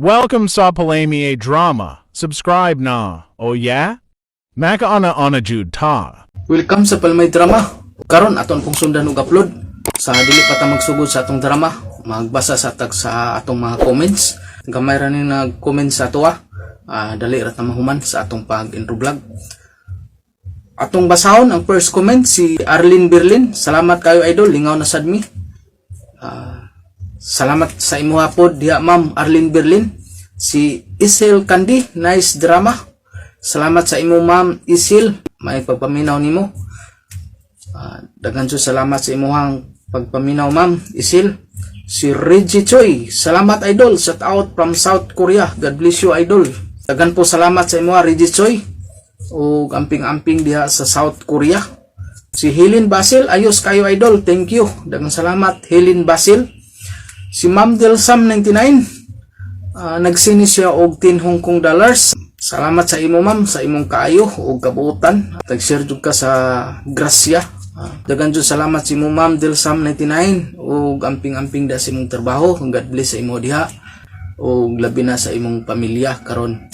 Welcome sa Palami A Drama. Subscribe na. Oh yeah? Maka ana jud ta. Welcome sa Palmay Drama. Karon aton pong sundan og upload. Sa dili pa ta magsugod sa atong drama, magbasa sa atong mga comments. Gamay ra ni nag-comment sa ato dali ra ta mahuman sa atong pag-intro vlog. Atong basahon ang first comment si Arlene Berlin. Salamat kayo idol, lingaw na sad mi. Salamat sa imo hapod diha Ma'am Arlene Berlin. Si Isil Kandi, nice drama. Salamat sa imo Ma'am Isil, may pagpaminaw nimo. Daghan jud salamat sa imuhang pagpaminaw Ma'am Isil. Si Reggie Choi, salamat idol, shout out from South Korea. God bless you idol. Daghan po salamat sa imo Reggie Choi. O amping-amping diha sa South Korea. Si Helen Basil, ayos kayo idol, thank you. Daghang salamat Helen Basil. Si Ma'am Delsam 99, nagsini siya og 10 Hong Kong dollars. Salamat sa imo ma'am, sa imong kaayo og kabuutan. Tag-share jud ka sa grasya. Daghan jud salamat si imo Ma'am Delsam 99 og amping-amping da sa imong trabaho. God bless sa imo diha og labi na sa imong pamilya karon.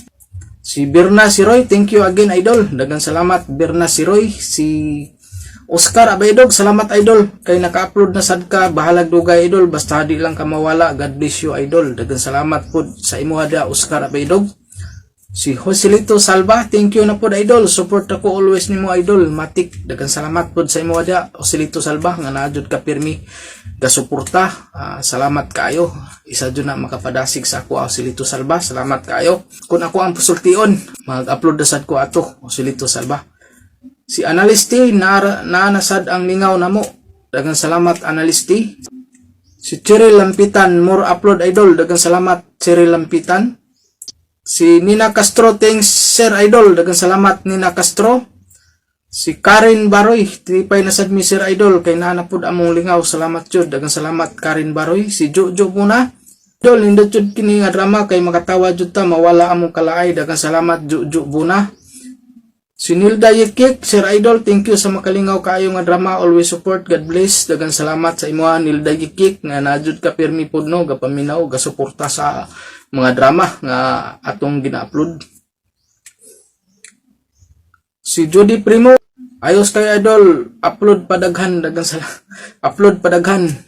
Si Berna Siroy, thank you again idol. Daghang salamat Berna Siroy. Si Oscar Abaydog, salamat idol. Kay naka-upload na sad ka, bahalag dugay idol. Basta di lang ka mawala. God bless you idol. Daghang salamat po sa imo hada Oscar Abaydog. Si Joselito Salva, thank you na po idol. Support ako always nimo idol. Matik, daghang salamat po sa imo hada Joselito Salva nga naadjud ka pirmi gasuporta. Salamat kayo. Isa jud na makapadasig sa ako Joselito Salva. Salamat kayo. Kung ako ang pusultion, mag-upload na sad ko ato Joselito Salva. Si Analisti, nasad ang lingaw namo. Daghang salamat Analisti. Si Cheryl Lampitan, more upload idol. Daghang salamat Cheryl Lampitan. Si Nina Castro, thanks sir idol. Daghang salamat Nina Castro. Si Karen Baroy, tripay nasad mi sir idol. Kay naanapod among lingaw. Salamat jud. Daghang salamat Karen Baroy. Si Jojo muna. Idol, hindi jud kini nga drama kay makatawa jud ta mawala among kalaay. Daghang salamat Jojo muna. Si Nilda Yekik, Sir Idol, thank you sa makalingaw kaayo nga drama, always support, God bless. Daghang salamat sa imo Nilda Yekik nga najud ka pirmi pudno gapaminaw gasuporta sa mga drama nga atong gina-upload. Si Judy Primo, ayos kay idol, upload padaghan, daghang salamat. Upload padaghan.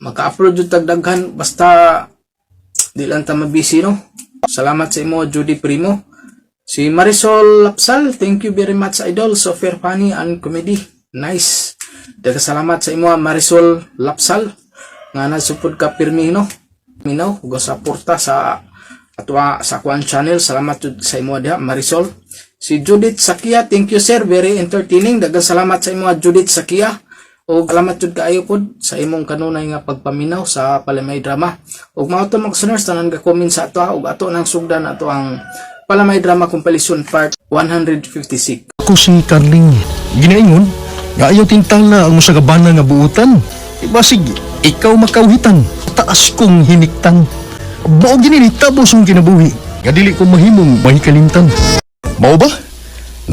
Maka-upload jud tag daghan basta di lang ta mabisi no. Salamat sa imo Judy Primo. Si Marisol Lapsal, thank you very much idol. So fair, funny and comedy. Nice. Daghang salamat sa imo Marisol Lapsal nga nasupod ka pirmi no. Minaw ug suporta sa atwa sa kuan channel. Salamat jud sa imo diha Marisol. Si Judith Sakia, thank you sir, very entertaining. Daghang salamat sa imo Judith Sakia. Og salamat jud kaayo pod sa imong kanunay nga pagpaminaw sa Palamay Drama. Ug mao to mga listeners tanan ga comment sa ato ug ato nang sugdan ato ang Palamay Drama Compilation Part 156. Ako si Carling, ginaingon, nga ayaw tintala ang musagabana nga buutan. Ibasig, ikaw makauhitan, taas kong hiniktan. Baog ginili, tabos mong kinabuhi, nga dili ko mahimong mahikalimtan. Mao ba?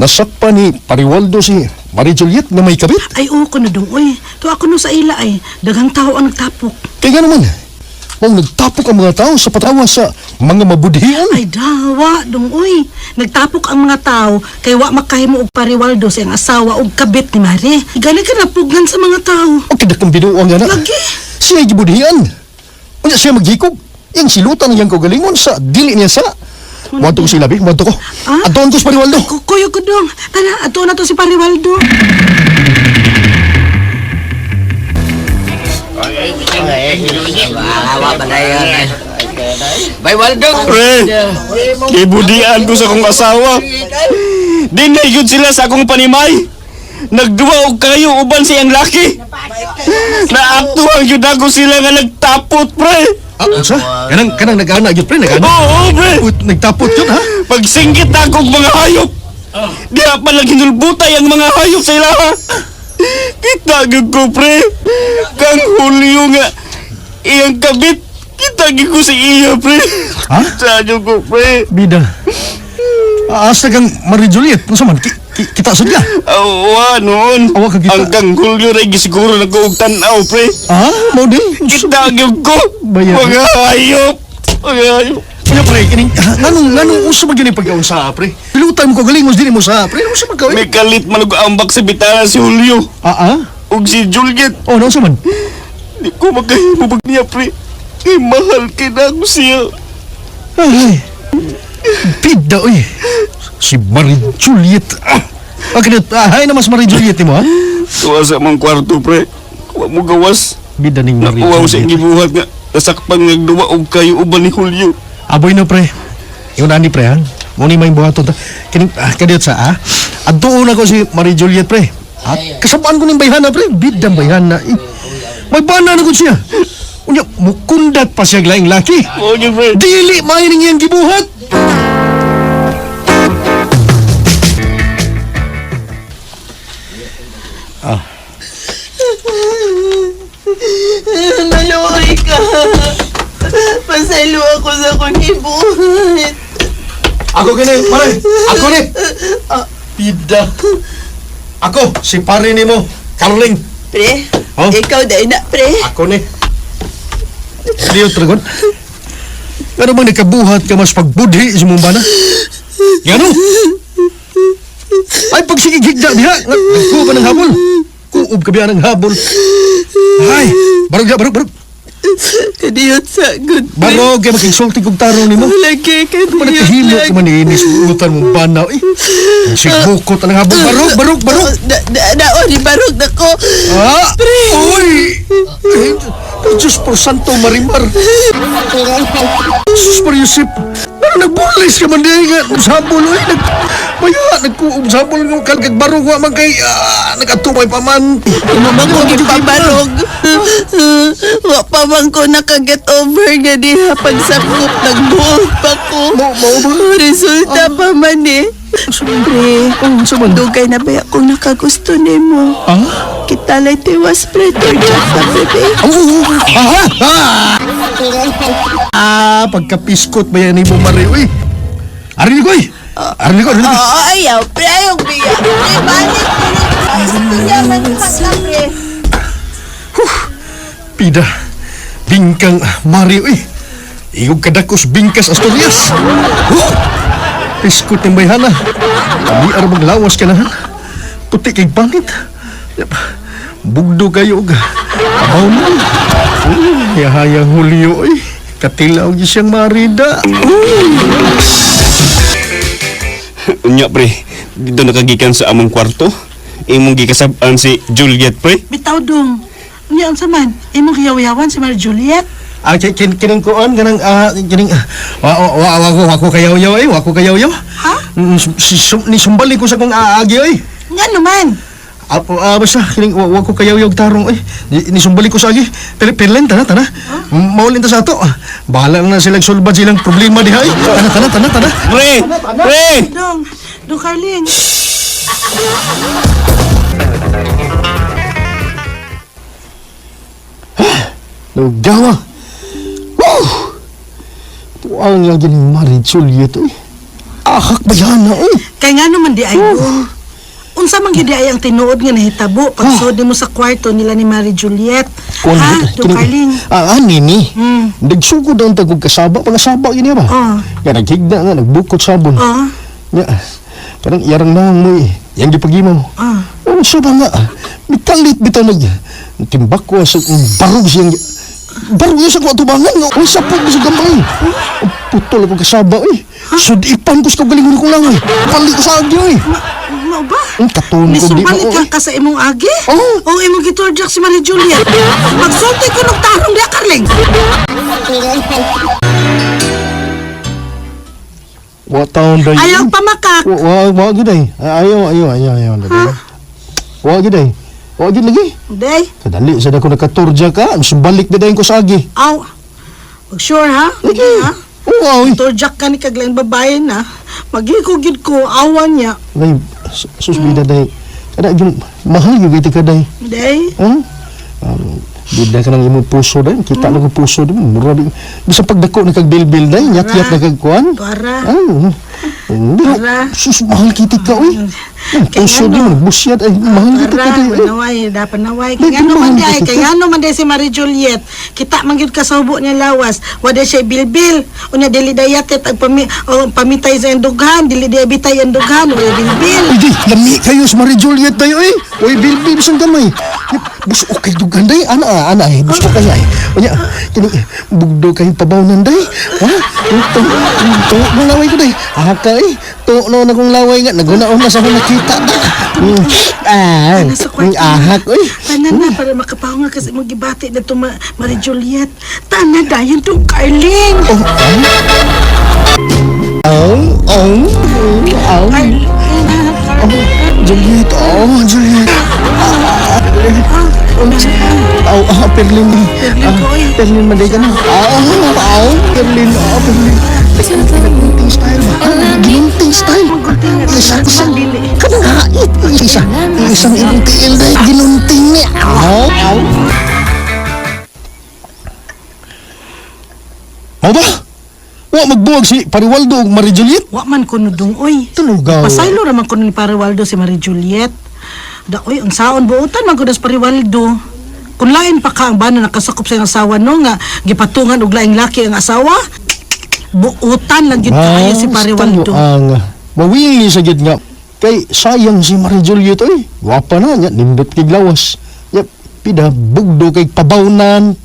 Nasakpa ni Pariwaldo si Marie Juliet na may kabit? Ay, oo ko na dong, oy. To ako no sa ila ay, daghang tao ang nagtapok. Kaya nga naman, nagtapok ang mga tao sa patawa sa mga mabudhian. Ay, dawa, dong, oy. Nagtapok ang mga tao, kay wa makahimo og Pariwaldo sa iyang asawa og kabit ni Marie. Gani ka napugnan sa mga tao. O kinakang binuang nga na. Lagi. Siya ay gibudhian. O siya maghikog. Yung silutan niyang kagalingon sa dili niya sa. Wanto ko si Labi, wanto ko. Adoon ko si Pariwaldo. Kuyo ko dong. Tara, ato na to si Pariwaldo. Bay Waldo, Pre, kibudian ko sa akong asawa. Dinayod sila sa akong panimay. Nagduwa og kayo uban siyang laki. Naaktuhan yun ako sila nga nagtapot, pre. Unsa? Kanang nag-ana yun, pre, nag-ana? Oo, pre. Nagtapot yun, ha? Pagsingkit ako og mga hayop. Di pa lang hinulbutay ang mga hayop sa ilaha. Kita gyud ko, pre. Kang Julio nga iyang kabit. Kita gyud ko si iya, pre. Ha? Sa ko, pre. Bida. Asa kang Marie Juliet, unsa man? Kita sud ka? Awa noon. Awa ka kita. Hanggang Julio ray gisiguro nag-ug tan-aw, pre. Ah, mo di. Kita gyud ko. Bayad. Mga hayop. Mga hayop. Kaya pre, kining, nganong uso ba yun yung pagkaunsa, pre? Pilutan mo ko galingos din mo sa, pre. Ano sa magkawin? May kalit malug-ambak sa bitana si Julio. Ug si Juliet. Oh, ano sa man? Di ko magkahimubag niya, pre. Kay mahal kina ako siya. Ay, pida, oy. Si Marie Juliet. Hay na mas Marie Juliet mo, ha? Tuwa sa mga kwarto, pre. Huwag mo gawas. Bida ning Marie Nakuha ko sa Juliet. gibuhat nga. Nasakpan nga duwa og kayo uban ni Julio. Aboy na, pre. Yung nani, pre, ha? Muni may buhaton ta. Kining, kadiyot sa, ha? Addoon ako si Marie Juliet, pre. At kasabaan ko ng bayhana, pre. Bidang bayhana, eh. May bana na ko siya. Unya, mukundat pa siya laing laki. Okay, pre. Dili may niyang gibuhat. Maluoy ka. Pasalo ako sa kunibuhat. Ako gini, pare. Ako ni. Pida. Ako, si pare ni mo. Carling. Pre, Oh? ikaw dahil na, pre. Ako ni. Leo Dragon. Ano bang nakabuhat ka mas pagbudhi sa mong bana? Gano? Ay, pagsigigigda diha. Nagkuha ba ng habol? Kuob ka biya ng habol. Ay, barog ya, barog. Kadiyot sa good pre. Barog, kaya makingsulti kong tarong ni mo. Lagi, kadiyot Managkahimo lagi. ka man inis, utan mong bana. Eh, sigbukot ang habol. Barog. Di barog na ko. Ah! Uy! Diyos por Santo Marimar! Sus por Yusip! Ano nagbulis ka man din nga? Sabol, uy! Nagkuub sabol ng kalkagbarog wa man kay... nag-atumay pa man! Umabang ko gipabarog. Wa pa man ko nakaget over nga diha pagsakop. Nagbuhog pa ko. Mo ba? Resulta pa man eh. Pre, Sa man? dugay na ba akong nakagusto ni mo? Kita lang tiwas pre, torjak ka bebe. Pagkapiskot ba yan ni mo Mari, uy! Arinig ko, uy! Arinig ko! Oo, ayaw, pre, ayaw biya. Pre, balik ko lang. Gusto niya man ka, pre. Pida, bingkang Mari, uy! Iyog kadakos bingkas Asturias! Piskot ng bayhana. Kami arabang lawas ka na, ha? Puti kay pangit. Yap. Bugdo kayo, ga. Abaw na. Yahayang Julio, uy. Katilaw niya siyang marida. Unya, pre. Dito nakagikan sa among kwarto. Imong gikasab-an si Juliet, pre. Bitaw dong. Unya unsa man? Imong hiyaw-yawan si Marie Juliet. Kining koon, ganang, kining, wako kayaw-yaw, eh. Wako kayaw-yaw. Ha? Ni sumbali ko sa kong aagi, eh. Nga naman. Basta, kining, wako kayaw-yaw tarong, eh. Ni sumbali ko sa agi. Perlen, tana. Maulin ta sa ato. Bahala na silang sulbad silang problema diha, eh. Tana. Pre! Pre! Dong Carling. Nagdawa. Wow! Tuwang nga ganing Marie Juliet, eh. Ahak bayana, eh. Kay nga naman di ay dong. Unsa man gid ay ang tinuod nga nahitabo pagsod mo sa kwarto nila ni Marie Juliet. Ha, Dong Carling. Nini. Hmm. Nagsugod ang tagog kasaba, pangasaba gini ba? Kaya naghigda nga, nagbukot sabon. Ya, parang iyarang nang mo, eh. Yang dipagimaw. Ano siya ba nga? Mitalit bitaw na niya. Timbak ko sa barog siyang... Barog niya sa kwatubangan. Ay, sapot mo sa gamay. Putol ako kasaba, eh. Sudipan ko sa kagalingon ko lang, eh. Pali ko sa agyo, eh. Mao ba? Katon ko di Nisumbalit mo, ka sa imong agi? Oo. O imong gitorjak si Marie Juliet? Magsulti ko ng tarong diya, Carling. Wa taon dahi. Ayaw pamakak. Wa gid ay. Ayaw. Wa gid ay. Wa gid lagi. Day. Kadali sa dako nakaturja ka, balik na dayon ko sa agi. Aw. Mag-sure ha? Lagi ha? Oo, ay. Torjak ka ni kaglang babae na. Magigugid ko, awan niya. Nay, susbida dahi. Kada gyud mahal gyud iti kaday. Day. Bida ka ng imong puso dahi. Kita lang ang puso dahi. Mura di. Bisa pagdako na kag bilbil dahi, yat-yat na kag kuan. Para. Para. Sus, mahal kita ka, uy. Ang puso di mo, busyad, ay, mahal kita ka, Para, day. panaway, dapat naway. May Kaya ano man pinamahal day, kita. kaya ano man day si Marie Juliet. Kita mangyud ka sa hubo niya lawas. Wada siya bilbil. Unya dili dayatet ang pamitay sa endughan, dili day bitay ang dughan, wala bilbil. Uy, di, lami kayo sa Marie Juliet tayo, eh. Uy, bilbil sang gamay. Bus okay dugan, day. Ana, eh. Bus okay, ay. Unya, kini, bugdo kayo pabawnan, day. Ha? Ito, malaway ko, day. Haka, eh. Ito, na kong laway nga. Nagunaon na sa akong nakita, da. Nasa kwarto. Ahak, uy. Tanan na para makapaw nga kasi magibati na ito Marie Juliet. Tanan dayon tong Carling. Carling. Juliet, Juliet. Perlin. Perlin, manday ka na. Perlin, Perlin. Ginunting style ba? Ginunting style. Isang kanangait. Isang ibang tiil na ginunting niya. Mau ba? Wa magbuwag si Pariwaldo ug Marie Juliet. Wa man kuno dong oy. Tulugaw. Pasaylo raman kuno ni Pariwaldo si Marie Juliet. Da oy ang saon buutan man kuno si Pariwaldo. Kung lain pa ka ang bana nakasakop sa iyang asawa no nga gipatungan og laing laki ang asawa. Buutan lang gyud kaayo si Pariwaldo. Ang mawili sa gid nga kay sayang si Marie Juliet oy. Wapa na nya nindot kay lawas. Ya pida bugdo kay pabawnan.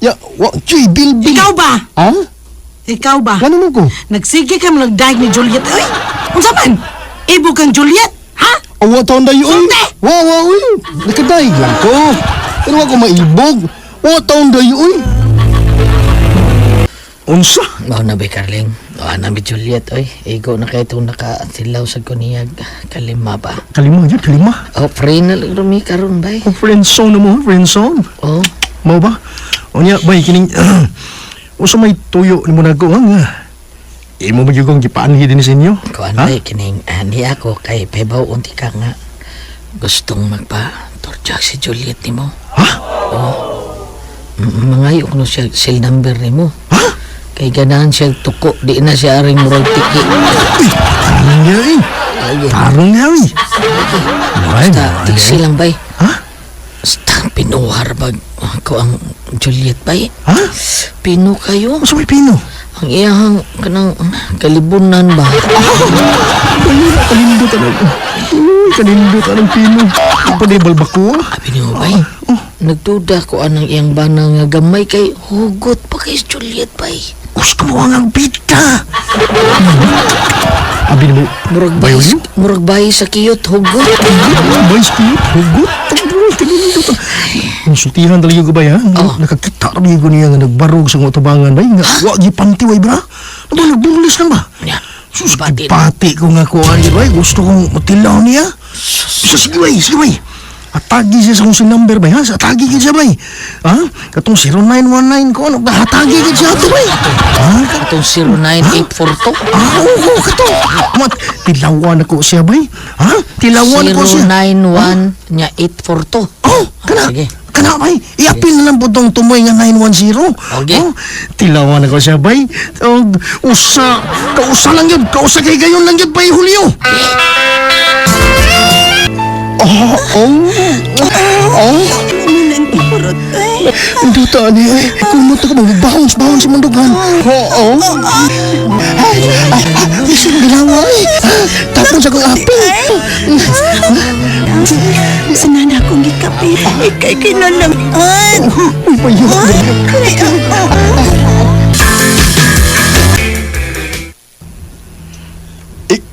Ya wa choy bilbil. Ikaw ba? Ha? Ikaw ba? Ganun ko. Nagsige ka mo nagdaig ni Juliet. Uy! Unsa man? Ibo kang Juliet? Ha? Awa taon dayo oy. Sunte! Wa uy. Nakadaig lang ko. Pero ako maibog. Wa taon dayo oy. Unsa? Mao na ba Carling? O na bi Juliet oy. Igo na kay itong nakatilaw sa kuniyag kalima ba. Kalima yun, kalima. O free na lang rumi karon bay. O friendzone mo, friendzone. O Mau ba? O niya, bay, kining... Usa may tuyo ni mo na ko, nga. Imo ba yung gipaanhi din sa inyo? kuan bay kining ani ako kay pebaw unti ka nga gustong magpa-torjak si Juliet nimo. Ha? Mangayok no siya cell number nimo. Ha? Kay ganahan siya tuko di na siya aring murag tiki. Tarong niya eh. Ayun. Tarong niya eh. Ay, Basta tiksi lang bay. Ha? Basta pinuhar bag ako ang Juliet bay. Ha? Pino kayo. Masa may pino? Ang iyahang kanang kalibunan ba? Kanindutan ako. Uy, kanindutan ang pino. Padibal ba ko? Abi niyo bay. Nagduda ko anang iyang bana nga gamay kay hugot pa kay Juliet bay. Gusto mo ang bita. Abi ni mo, Murag bayo bay, niyo? murag bay sa kiyot hugot. Bayos ko yun. Hugot. Uy, kanindutan. Insultihan talaga ko ba ya? Nakakita rin ko niya nga nagbarog sa mga tabangan ba? Nga, wag ipanti way bra? Ano ba, nagbulis lang ba? Nya. Sus, Batin. pati ko nga ko ani bay. Gusto kong matilaw niya. Sige bay, sige bay. Atagi siya sa kong number bay ha. Atagi ka siya bay. Ha? Katong 0919 ko. Ano? Atagi ka siya ito bay. Ha? Itong 09842. Oo, kato. Mat, tilawan ako siya bay. Ha? Tilawan ko siya. 091 nya 842. Oh, kana. Sige. Kana bay. Iapil na lang po tong tumoy nga 910. Okay. Oh, tilawan ako siya bay. Usa. Kausa lang yun. Kausa kay gayon lang yun bay, Julio. Hindi tani eh. Kumot ako mag-bounce sa mundugan. Oo. Isang bilawa eh. Tapos akong apil. Sanana akong gikapit. Ikay kinalaman. Uy, payo.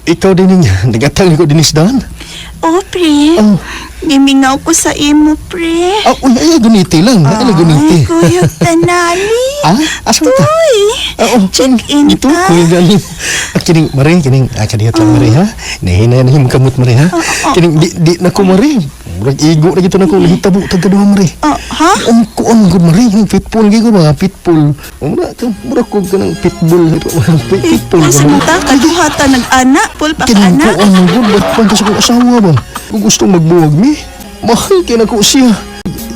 Ikaw din niya. Nagatang ko din isdaan. Oh, pre. Oh. Gimingaw ko sa imo, pre. Uy, ay, guniti lang. Ay, guniti. Ay, kuyog tanali. Asan ka? Uy. Check-in Ito, ka. kuya galing. Kining, Mare, kining, kadiyat lang, Mare, ha? Nahina na yung kamot, Mare, ha? Kining, di na ko, Mare. Murag igo na gito na ko, nahitabo, tagaduha, Mare. Ha? Kuon good, Mare, yung pitbull, gigo mga pitbull. Murag ko ka ng pitbull. Pitbull, Sa mata, kaduhata nag-ana. Pul pa ka Kining, ana. kuon mo, good, ba't pa sa kong asawa ba? Kung gustong magbuwag, mi, mahal ka na ko siya.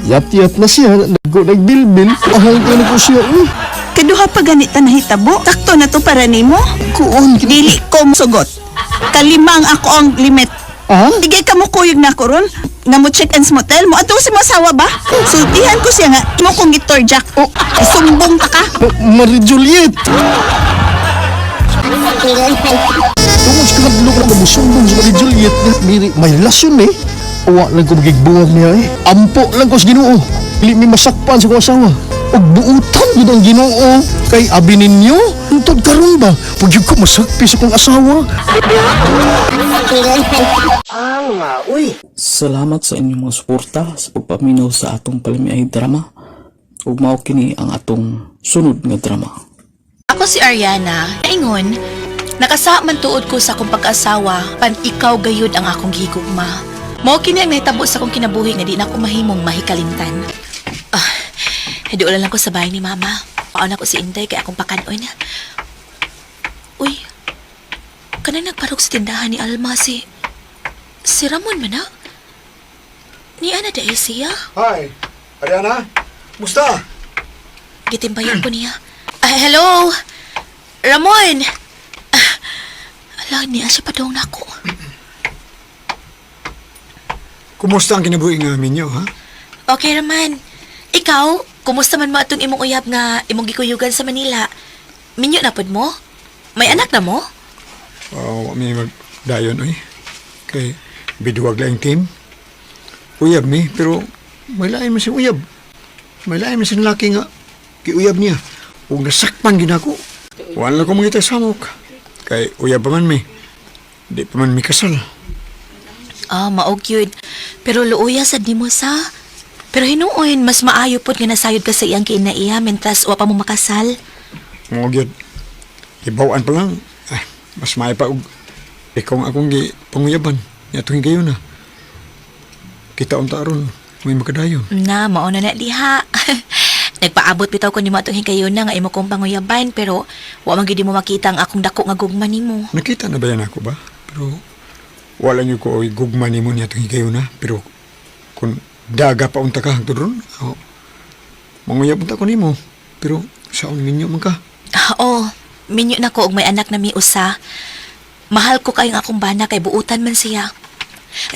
Yat-yat na siya, nagbilbil, mahal ka na ko siya, uy. Kaduha pa ganita na hitabo. Sakto na to para nimo. Kuon, Dili ko sugot. Kalimang ako ang limit. Ah? Digay ka mo kuyog na ko ron. Nga mo check-ins motel mo. Ato si masawa ba? Sultihan ko siya nga. Mo kong gitorjak. Isumbong ta ka. Marie Juliet! Tungod sa kadlok na nabusumbong si Marie Juliet, may relasyon eh. Uwa lang ko magigbuwag niya eh. Ampo lang ko sa Ginoo. Dili may masakpan sa kong asawa. Og buutan yun ang Ginoo. Kay abi ninyo, untod karon ba? Pag yun ko masakpi sa kong asawa. Salamat sa inyong mga suporta sa pagpaminaw sa atong palimiay drama. Ug mao kini ang atong sunod nga drama. Ako si Ariana. Ingon, nakasa man tuod ko sa akong pag-asawa, pan ikaw gayud ang akong gihigugma. Mao kini ang nahitabo sa akong kinabuhi nga di na ako mahimong mahikalimtan. Hiduolan lang ko sa bahay ni Mama. Paon ako si Inday kay akong pakanon. Uy, kanang nagparok sa tindahan ni Alma si Ramon man na? Ni Ana da siya? Hi, Ariana. Musta? Gitimbayan ko niya. Hello? Ramon! Ala, niya siya pa daw nako. Kumusta ang kinabuhi nga ninyo, ha? Okay, Raman. Ikaw, kumusta man mo atong imong uyab nga imong gikuyugan sa Manila? Minyo na pod mo? May anak na mo? May magdayon, oy. Kay biduwag lang team. Uyab mi, pero may lain man si uyab. May lain man si laki nga kiuyab niya. Huwag nasakpan ginako. Wala ko mga samok. Kay uyab pa man mi. Di pa man mi kasal. Maog yun. Pero luuya sad nimo sa. Pero hinuon, mas maayo pod nga nasayod ka sa iyang kinaiya mentas wa pa mo makasal. Mga gyud. Ibawaan pa lang. Ay, mas maayo pa og ikaw ang akong panguyaban. Yatong higayon na. Kita unta aron may makadayon. Na, mao na diha. Nagpaabot bitaw ko nimo atong higayon na nga imo kong panguyaban pero wa man gyud mo makita ang akong dako nga gugma nimo. Nakita na ba yan ako ba? Pero wala niyo ko oy gugma nimo niya itong higayon na. Pero kung daga pa unta ka hangtod ron, manguyab unta ko nimo. Pero saan ninyo man ka? Minyo na ko og may anak na mi usa. Mahal ko kayong akong bana kay buutan man siya.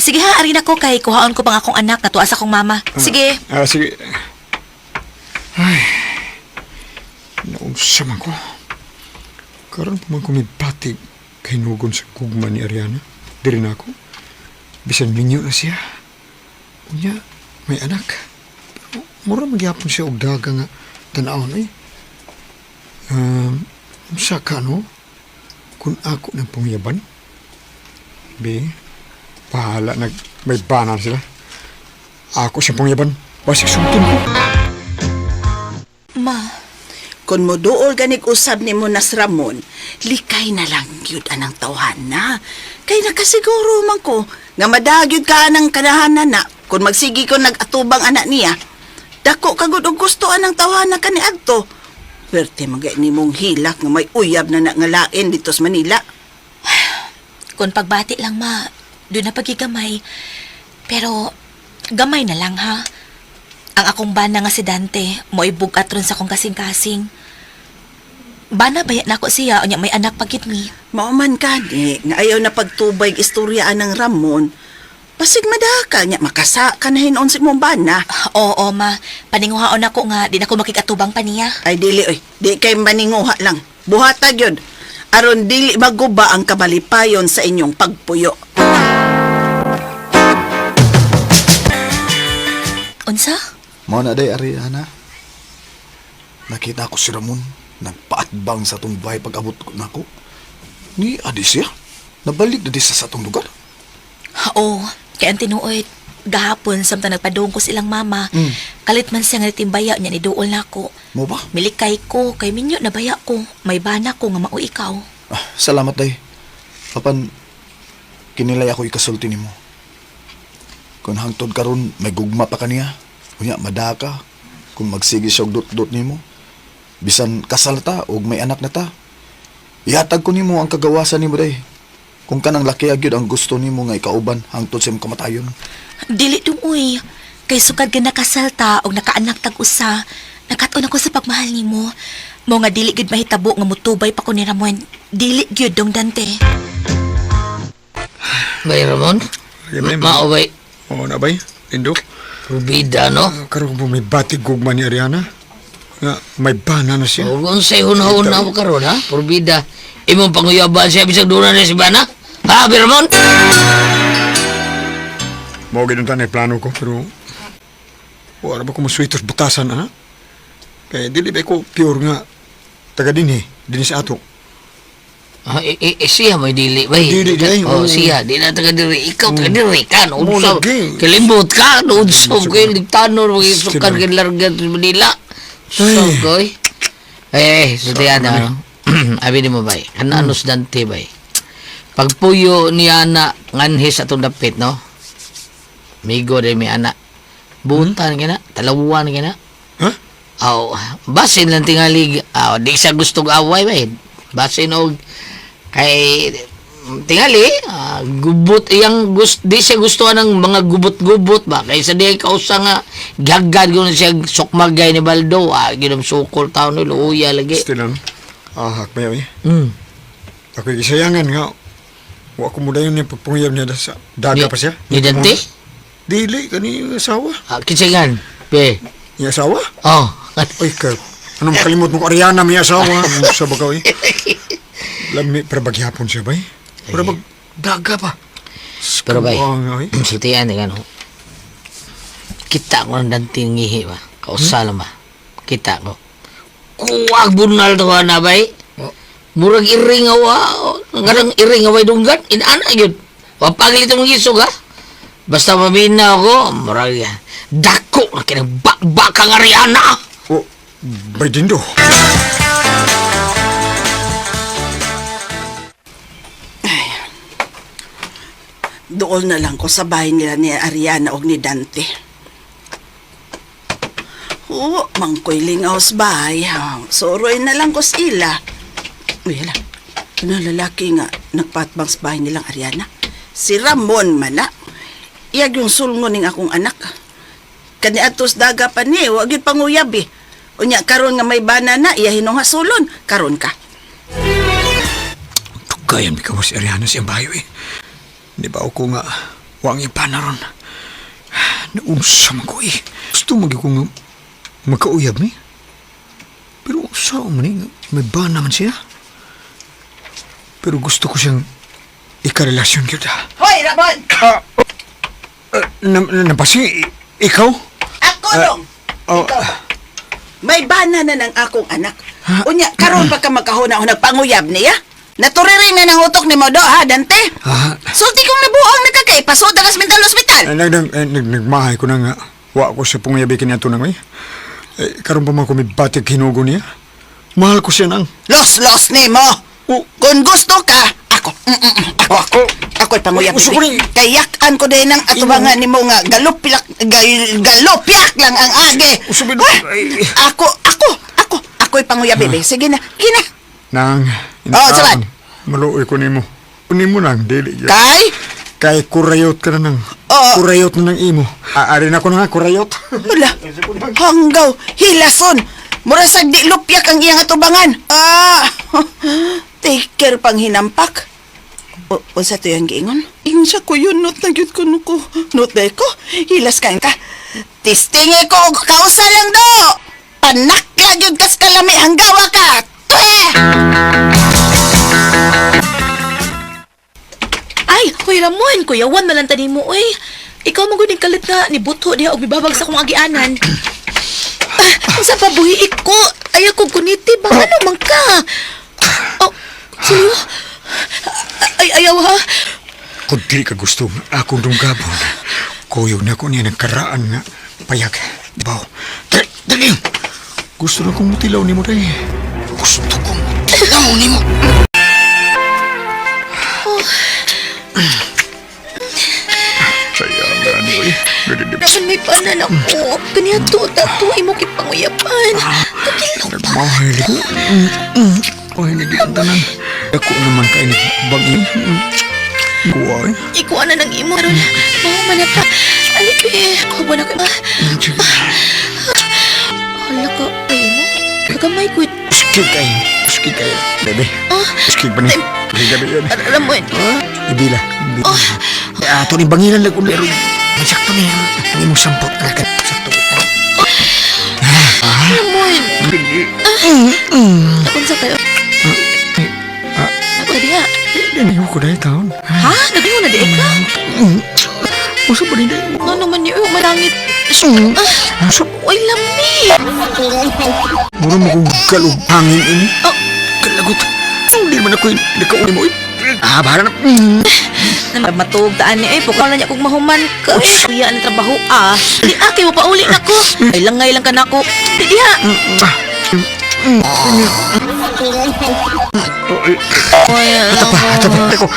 Sige ha, ari na ko kay kuhaon ko pang akong anak na tuwa sa akong mama. Sige. Sige. Ay, naunsa man ko. Karon pa man ko may batig kay nugon sa gugma ni Ariana. Diri na ako. Bisan minyo na siya. Unya, may anak. Pero mura magyapon siya og daga nga tan-awon eh. Saka no, kung ako ng pangyaban, bahala may banan sila. Ako siyang pangyaban, basig sumtin ko. Ma, Kung mo duol ganig usab ni mo nas Ramon, likay na lang yun anang tawhana. Kay nakasiguro man ko, nga madagyod ka anang kanahanan na, kung magsigi ko nag-atubang anak niya, dako kagud og gusto anang tawhana ka ni Agto. Pwerte magay ni mong hilak nga may uyab na ngalain dito sa Manila. kung pagbati lang ma, doon na pagigamay. Pero, gamay na lang ha. Ang akong bana nga si Dante, mo ibugat ron sa kong kasing-kasing. Bana bayat na ako siya, o niya may anak pagit ni. Mauman ka ni, nga ayaw na pagtubay istoryaan ng Ramon. Pasig madaka niya, makasa ka na hinon si mong bana. Oo ma, paninguhaon ako nga, di na ko makikatubang pa niya. Ay dili oy, di kay maninguha lang. Buhatag yun. Aron dili maguba ang kabalipayon sa inyong pagpuyo. Unsa? Mao na day Ariana. Nakita ko si Ramon nagpaatbang sa atong bahay pag-abot ko nako. Ni adi siya. Nabalik na di sa atong lugar. Oo, kaya ang tinuoy, gahapon samtang nagpadung ko silang mama, kalit man siya nga nitimbaya niya ni Duol na ako. Mo ba? Milikay ko, kay minyo nabaya ko, may bana ko nga mao ikaw. Salamat day. Papan kinilay ako ikasulti nimo. Kung hangtod karon may gugma pa kaniya. Unya madaka kung magsige siya og dot-dot nimo. Bisan kasal ta og may anak na ta. Ihatag ko nimo ang kagawasan nimo day. Kung kanang laki agyud ang gusto nimo nga ikauban hangtod sa imong kamatayon. Dili dumoy, kay sukad ka nakasalta o nakaanak tag usa, nakaton ako sa pagmahal nimo. Mo nga dili gyud mahitabo nga mutubay pa ko ni Ramon. Dili gyud dong Dante. Bay Ramon? Maaway. Oo na bay, Indo. Rubida, no? Karoon po may batig gugma ni Ariana. Nga, may bana na siya. O kung sa'y hunahon na mo karon ha? Rubida. Imong panguyaban siya bisag doon na si Bana? Ha, Bay Ramon? Mao gid ang plano ko, pero wala ba ko maswitos butasan, ha? Kaya dili ba ko pure nga taga dinhi sa ato. Siya may dili ba? Dili, Oh, oo. siya. Di na taga diri. Ikaw taga diri ka. Oo, Unsaw. lagi. Kalimbot ka. Unsaw Sige. ko. Ligtanon. Magisukan ka larga sa Manila. So, koy. Sutihan na. Abi ni mo ba? Anos Dante ba? Pagpuyo niya na nganhis atong dapit, no? Migo rin may anak. Buntan ka na. Talawan ka na. Ha? Oh, basin lang tingali. Di siya gustong away ba? Basin og kay tingali gubot iyang di siya gusto ng mga gubot-gubot ba kaysa di kausa nga gagad ko na siya sukmagay ni Baldo ginom sukol taon ni luya lagi. Still lang. Hak ba yun? Ako gisayangan nga. Wa ko mudayon yung pagpungyaw niya sa daga pa siya. Ni Dante? Dili, kani yung asawa. Kitsingan. Pe. Yung asawa? Oh. Ay, ano makalimot mo ko Ariana may asawa? Ano sa bagaw eh? Lami, para bagyapon siya ba eh? Para daga pa. Pero bay, Ay. sultian ni ano. Kita ko ng Dante ngihi ba? Kausala ba? Kita ko. Kuwag bunal to na bay. Murag iring awa. Ngarang iring away dunggan. Inana yun. Wapaglit mong isog ha. Basta mabina ako. Murag dako na kinabakbakang Ariana. Oh, bay dindo. Doon na lang ko sa bahay nila ni Ariana o ni Dante. Oo, mangkoy lingaw sa bahay. Soroy na lang ko sa ila. Uy, hala. Ano lalaki nga nagpatbang sa bahay nilang Ariana? Si Ramon man na. Iyag yung sulngon ng akong anak. Kani atos daga pa ni, wag yun panguyab eh. Unya, karon nga may banana, iya hinong hasulon. Karon ka. Tugayan bikaw si Ariana siyang bayo eh. Di ba ako nga, wang ipanaron. Naunsa man ko eh. Gusto magi ko nga magkauyab ni. Pero saan man eh, may ba naman siya? Pero gusto ko siyang ikarelasyon kita. Hoy, Ramon! Napasi, ikaw? Ako dong! Ikaw. May bana na ng akong anak. Unya, karon pa ka magkahuna-hunag panguyab niya? Naturiring na ng utok ni Modo, ha, Dante? Sulti kong nabuang nagkakaipasod ang mental hospital. Nagmahay ko na nga. Wa ko siya pungayabi kanya ito nang may. Karon pa man ko may batik hinugo niya. Mahal ko siya nang. Los ni mo! Kung gusto ka, ako. Ako'y panguyab. Kayakan ko din ng atubangan ni mo nga galupyak lang ang age. Ako'y panguyab, bebe. Sige na, gina. Nang, sabad. Maluoy ko nimo. Kunin mo nang, dili. Kay kurayot ka na nang. Kurayot na nang imo. Ari na ko na nga, kurayot. Wala. Hanggaw, hilason. Murasag di lupyak ang iyang atubangan. Take care pang hinampak. Unsa to yung giingon? Ingon siya ko yun, not na yun ko nuko. Not na ko, hilas ka. Tistingi ko, kausa lang do. Panakla yun kas kalami hanggawa ka. Ay, hoy Ramon, kuyawan na lang tani mo, oy. Ikaw maguning kalit nga ni Buto diha og bibabag sa kong agianan. Sa pabuhi ko, ay ako kuniti ba ano man ka? Oh, sino? Ay, ayaw ha? Kung di ka gusto akong dunggabon, kuyog na ko niya ng karaan nga payag. Diba? Dali! Gusto na kong mutilaw ni mo dali. Gusto kong mutilaw ni mo. Sayang nga niyo eh. Naman may panan ako. Kaniya to, tato, imo kipanguyapan. Kakilo pa. Nagmahal ko. Ay, nagiging tanan. Ako naman kayo nagbagin. Kuha eh. Ikuha na ng imo. Aron, mahuman na ka. Alipi, huwag na ka. Hala ka, ay mo. gamay ko. Skig kayo, bebe. Skig pa ni. Gabi yan. Ramon. Ibila. Ato ni bangilan lang ulit. Masakto na yan. Ang imong sampot na ka. Sakto. Ramon. Nakon sa kayo. Ako di nga. Dinayo ko dahil taon. Ha? Naging mo na di ka? Uso pa rin dahil. Ano naman niyo? Marangit. Uy, lami. Mura mo kong kalog hangin ini. Oh. Kalagot. Hindi naman ako nakauli mo. Bahala na. Matugtaan niya pukaw na niya kung mahuman ka. Kuya, ang trabaho Di aki mo pauli na ko. Ay langay lang ka na ko. Di diha. Ako.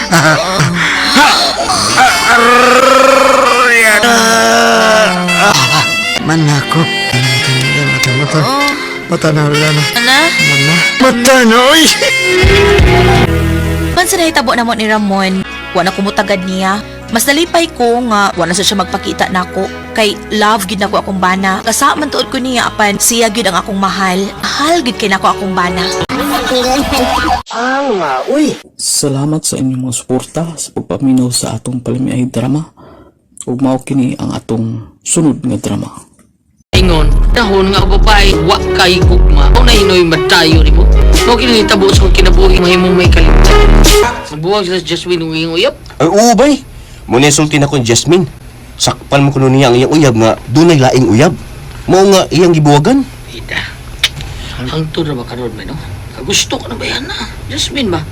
Manako. Mata na wala na. Ana? Mata na, oy! Man sa nahitabo na mo ni Ramon, wala kumutagad niya. Mas nalipay ko nga wala sa siya magpakita nako. Kay love gid nako akong bana. Kasaman tuod ko niya apan siya gid ang akong mahal. Mahal gid kay nako akong bana. Salamat sa inyong mga suporta sa pagpaminaw sa atong palamiay drama. Ug mao kini ang atong sunod nga drama. Ingon, dahon nga babae, wa kay gugma. O na hinoy madayo ni mo. O kinitabo sa kinabuhi mahimong may kalimutan. Nabuwag sila sa Jasmine ng iyong uyap. Ay, oo bay. Muna sulti na ko ni Jasmine. Sakpan mo kuno niya ang iyang uyab nga dunay laing uyab. Mao nga iyang gibuwagan. Ida. Hangtod na ba karon no? Gusto ko na ba yan na? Jasmine ba?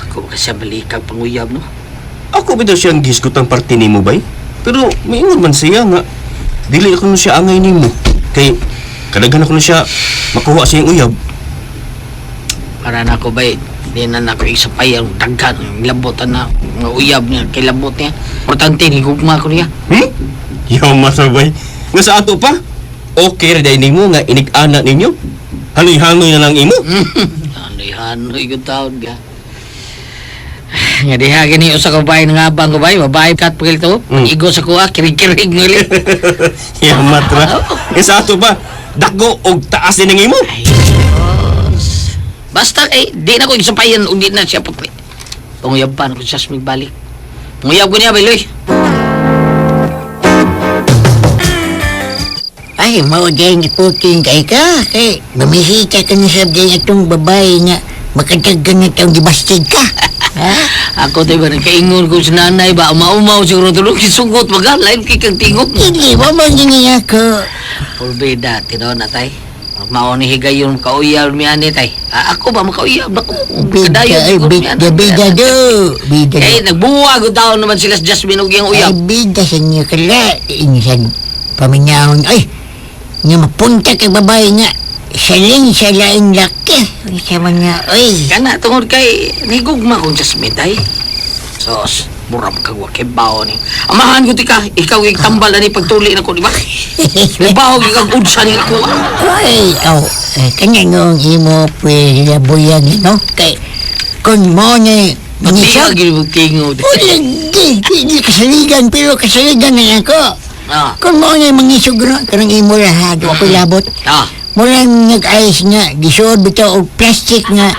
Ako ba kasi balikag panguyab no? Ako ba daw siyang gisgot ang parte nimo bay? Pero maingon man siya nga dili ako no siya angay nimo. Kay kadaghan ako no siya makuha sa iyang uyab. Para na ako ba di na ako isapay ang daghan ang labotan na nga uyab niya kay labot niya. Importante ni gugma ko niya. Yaman sa bay. Nga sa ato pa? Okay ra day nimo nga inig-ana ninyo. Hanoy-hanoy na lang imo. Hanoy-hanoy yung taon ka. Nga diha gani usa ka babae nga abang ko babae kat pagil to. Igo sa kuha kirig-kirig ngali. Yaman ra. Nga sa ato pa? Dako og taas din ang imo. Ay, basta di na ko isapayan o di na siya papri. Panguyab pa na ko siya balik. Panguyab ko niya, Beloy. Ay, mao dyan iputing kay ka. Kay, mamisita ka na sa dyan itong babae nga makadaggan na itong gibastid ka. Ha? Ako tayo ba nagkaingon ko sa nanay ba? Umaumaw siguro tulog kisugot. Maga, live kay kang tingog. Hindi, wabang ganyan ako. Pulbida, tinaw na tay. Mauni higay yung kauyab mi ani tay. Ako ba makauyab na ko? Bida do. Bida do. Eh, nagbuwag o taon naman sila sa Jasmine og iyang uyab. Ay, bida sa inyo kala. Inisan, paminahon. Ay, nga mapunta kay babae nga. Saling sa laing laki. Sa mga, ay. Kana, tungod kay nigugma kong Jasmine tay. Sos, buram kag wakibaw ni. Amahan ko tika, ikaw yung tambal na ni pagtuli na ko, di ba? Nabaho yung kag udsa ni ako. Ay, kanya ngong imo pwede buyag, no? Kay, kung mo ni, Magtiya gini mo tingod. Hindi kasaligan, pero kasaligan na ako. Kung mo ni mangisog na, karang imo lahad, ako labot. Mula nag-ayos nga, gisod bito og plastic nga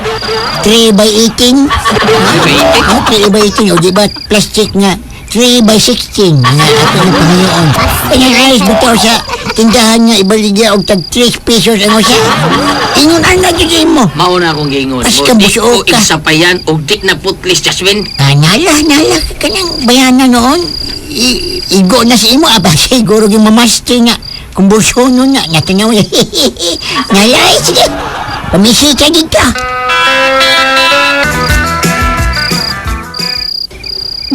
3x18. 3x18, o diba plastic nga 3x16 nga ato ng Panginoon. Kaya ayos bito sa tindahan nga ibaligya og tag 3 pesos ang usa. Ingon ang nagiging mo. Mauna akong gingon. As O ka di busuo ko ka. isapayan og di na putlis, Jasmine. Nala kanyang bayanan noon. Igo na si imo, aba siguro yung mamaster nga. Kung buso nun nga, natanaw na. Nalay, sige. Pamisita dito.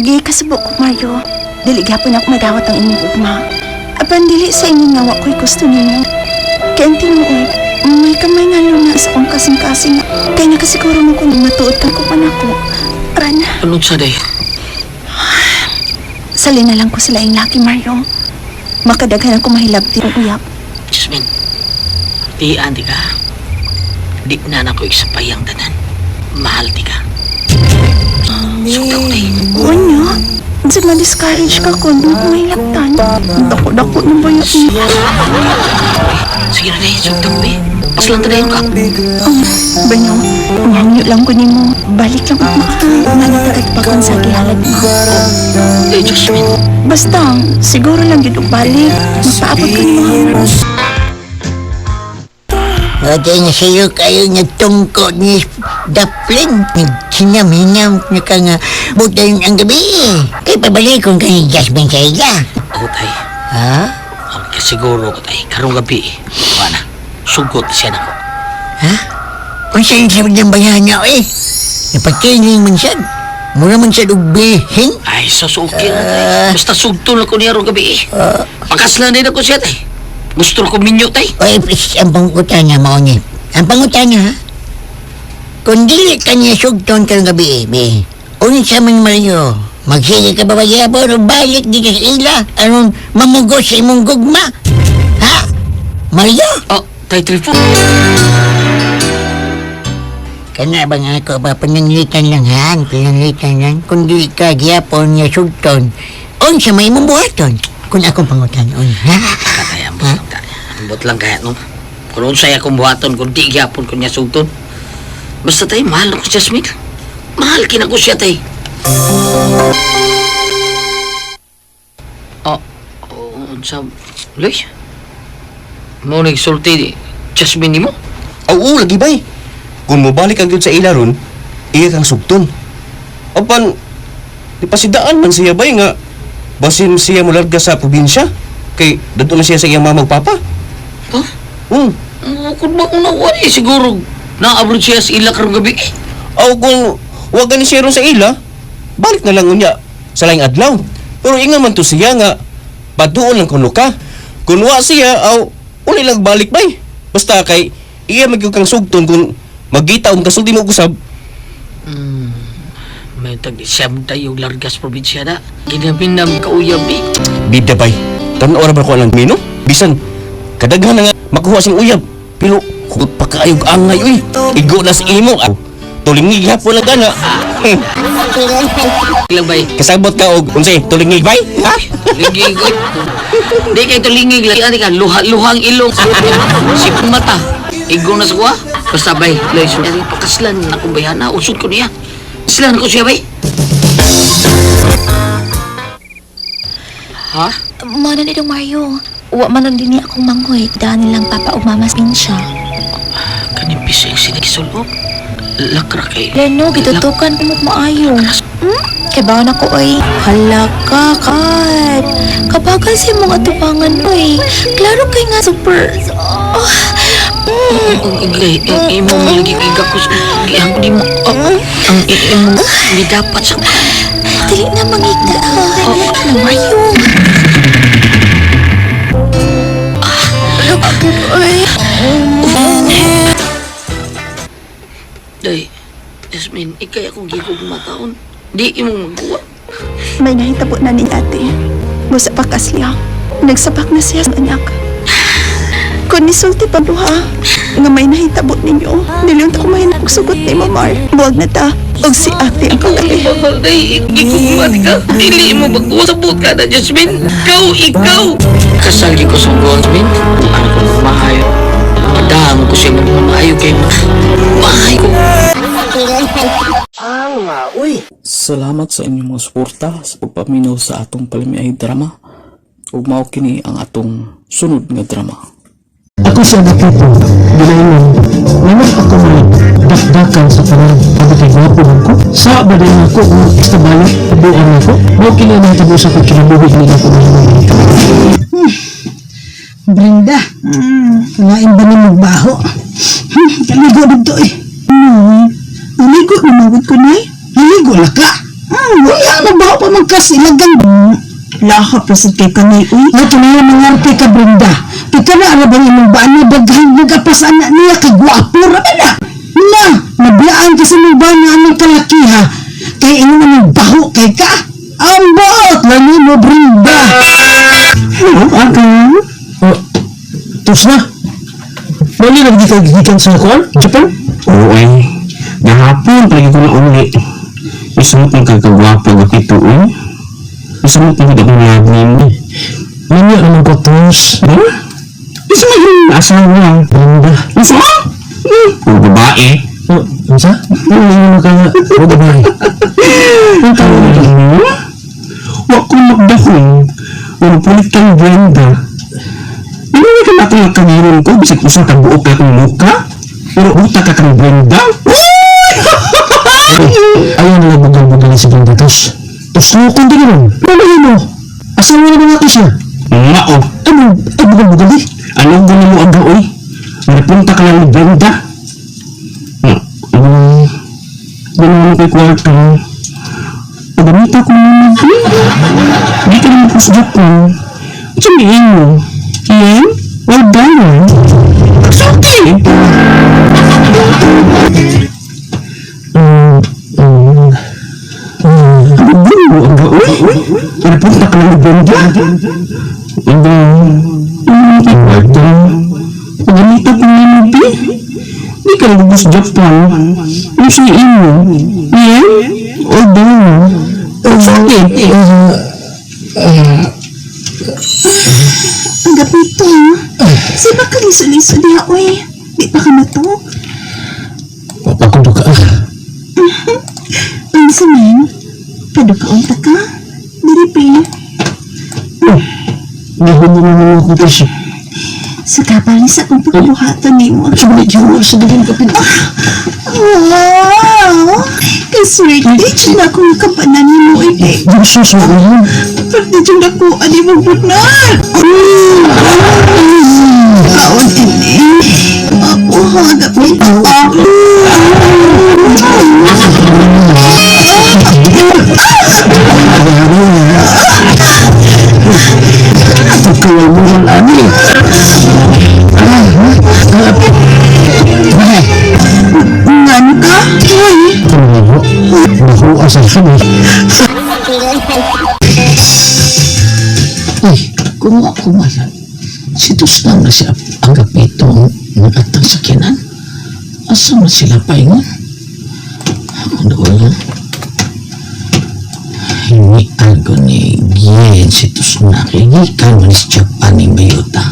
Di kasabok ko, Mario. Dili gapon ako madawat ang inyong ugma. Apan dili sa inyong nawa ko'y gusto ninyo. Kaya ang tinuod, may kamay nga luna sa akong kasing-kasing. Kaya nakasiguro mo kung matuod ka ko pa na ko. Rana, Anong saday? salin na lang ko sila yung laki, Mario. Makadaghan ako mahilabti ng uyap. Jasmine, tiyan di ka. Di na ako isapayang tanan. Mahal di ka. Sugaw na yun. Unyo, sa ma-discourage ka ko nung mahilabtan. Dako-dako ng bayat niya. Sige na rin, sugaw na yun. Paslan ka na yun ka. Banyo, mahangyo lang ko nimo. Balik lang ako manatagagpakon sa gihalad mo. Eh, Jasmine. Basta, siguro lang yun og balik. Magpaabot ka nimo. Okay nga sa'yo kayo nagtungkot ni Daplin. Nagsinam-hinam na ka nga butan ang gabi. Kaya pabalik kung kayo Jasmine sa ila. Ako tay. Ha? Siguro ko tay. Karong gabi. Wala. Sugot siya na ko. Ha? Kung sa'yo sa ng bayan niya eh. Napatiling man siya. Mura man siya ubihin. Ay, okay na tay. Basta sugtol ako niya karong gabi. Pakaslan din ako siya tay. Gusto ko minyo tay. Oy, please, ang pangutan niya, maungi. Ang pangutan niya, ha? Kung dili ka niya sugton ka ng gabi, be. Unit sa man Mario. Magsige ka ba yabo o balik di ka sa ila? Anong mamugos sa imong gugma? Ha? Mario? Oh, tay Trifo. Kana ba nga ako ba pananglitan lang ha? Pananglitan lang. Kung dili ka gyapon niya sugton, unsa may imong buhaton? Kung akong pangutan, ha? Kataya mo lang tayo. Ambot lang kaya no. Kung unsay akong buhaton, kung di gyapon ko niya sugton. Basta tayo, mahal ako si Jasmine. Mahal kinako siya tayo. Unsa, Loy? Mo nagsulti ni Jasmine ni mo? Oo, lagi bay. Kung mobalik ang yun sa ila ron, iya kang sugton. Apan, di pa sidaan man siya bay nga, basin siya mularga sa probinsya, kay dato na siya sa iyang mamag papa. Huh? Kung Kung ba unawa eh, siguro na-abroad siya sa ila karong gabi eh. aw kung wag ni siya ron sa ila, balik na lang unya sa laing adlaw. Pero inga man to siya nga, paduon lang kuno ka. Kung wa siya, aw, uli lang balik bay. Basta kay, iya magyug kang sugton kung magita kasulti mo usab. May tag-isam tayo largas probinsya na. Ginapinam kauyab eh. Bida bay, tanaw ra ba ko lang mino? Bisan, kadaghan na nga makuha sing uyab. Pero, kung pakaayog angay, uy, igo na sa imo. Tulingig hapon lang gana. Ilang bay? Kasabot ka og unsay tulingig bay? Ha? Lingig ko. Di kayo ito lingig lang. Ano ka? Luhang ilong. Sipong mata. Igo na sa kuha. Basta bay. Loy, sunari pakaslan. Akong bayana. Usod ko niya. Islan ko siya bay. Ha? Mana ni Dong Mario. Wa man lang din niya akong manghoy. Daan nilang papa o mama siya. Kanipis yung sinigisulog. Lakra kay... Leno, gitutukan mo maayo. Kaya ba na ko ay halaka, kat. Kabagal siya mong atubangan, oy. Klaro kay nga super... Gay, ang imo malagi kay gakos. Ang di mo... Ang imo... Di dapat sa... Dili na mangigda. Mayo. Ay. Day, Jasmine, ikay akong gigog mataon. Di imong magkuha. May nahitabo na ni ate. Busa pa kasliya. Nagsapak na siya sa anak. Kung nisulti pa duha, nga may nahitabo ninyo, niliyon ko may nagsugot ni Mamar. Buwag na ta. Og si ate ang kagabi. Day, gigog mati ka. Dili mo magkuha sa buot ka na, Jasmine. Ikaw! Kasal ko sa Jasmine. Ano ko mahayo? Madami ko siya mahayo kayo. Mahayo ko. Salamat sa inyong mga suporta sa pagpaminaw sa atong palimiay drama. Ug mao kini ang atong sunod nga drama. Ako siya nakita, ginayon, naman ako may dakdakan sa kanan, pagkatay gwapo ko. Sa baday ako, kung basta balik, pabuan ako, mo kinanang tabo sa kinabuhi ni ako na Brenda, kunain ba ni magbaho? Kaligo dito eh. Naligo na mawid ko na eh. Naligo na ka. Wala na baho pa magkasilagan. Laha pa sa kay kanay uy. Nato na yung mangarte ka Brenda. Kaya na arabang imong baan na daghan nagapas anak niya kay guwapo ra na. Na, nablaan ka sa mga na anong kalakiha. Kaya ino naman baho kay ka. Ang baot lang mo Brenda. Tos na. Bali na di ka gigikan sa kuwan, Japan? Oo ay. Gahapon, palagi ko na uli. Isunod ng kagagwapo ng pituin. Isunod ng kagagwapo ng lagnin. Manya naman ko tos. Ha? Kasi may asawa. Brenda. Unsa? Kung babae. Oh, unsa? Ano ka nga? O babae. Ang tawag mo? Wa ko magdahon. Ano pulit kang Brenda. Hindi ka natin nagkagiron ko. Bisik usa ka buok na kong muka. Pero uta ka kang Brenda. Ayaw nila bugal-bugal si Brenda. Tos lukon din naman. Ano mo? Asawa na natin siya. Mao. Ano? Ay, bugal-bugal eh. Ano gano'n mo aga, oy? Napunta ka lang ni Brenda. Gano'n mo kay kwarta. Pagamita ko naman. Hindi ka naman kusdok ko. Sabihin mo. Iyan? Well done. Pagsulti! Ano gano'n mo aga, oy? Napunta ka lang ni Brenda. Kwarta. Pagamita ko naman, Pi. Hindi ka lubos Japan. Ano siya mo? Iyan? Well done. Sakit. Ang gapito. Sa ba ka liso-liso diha, oy? Di pa ka na to? Papakundo ka. Ang samin, padukaon ta ka? Diri, Pi. Nahon mo naman ako kasi. Sa kapalis akong pagkabuhatan ni mo. Sulit yun sa dagang kapit. Wow! Kaswerte, dyan ako nakapanan ni mo, ide. Jesus mo yun. Pwede dyan ako, adi mo bunan. Kaon, ini. Ako, hagapit ako. Pagkawal mo ng ani. Ngano ka? Uy! Naku, asal ka na. Uy, kung ako masan, si Tusnan na siya ang kapitong ng atang sakinan. Asa man sila paingon? Ako doon. Hindi algo ni Gien si Tusnan. Kagikan man si Japan ni Bayota.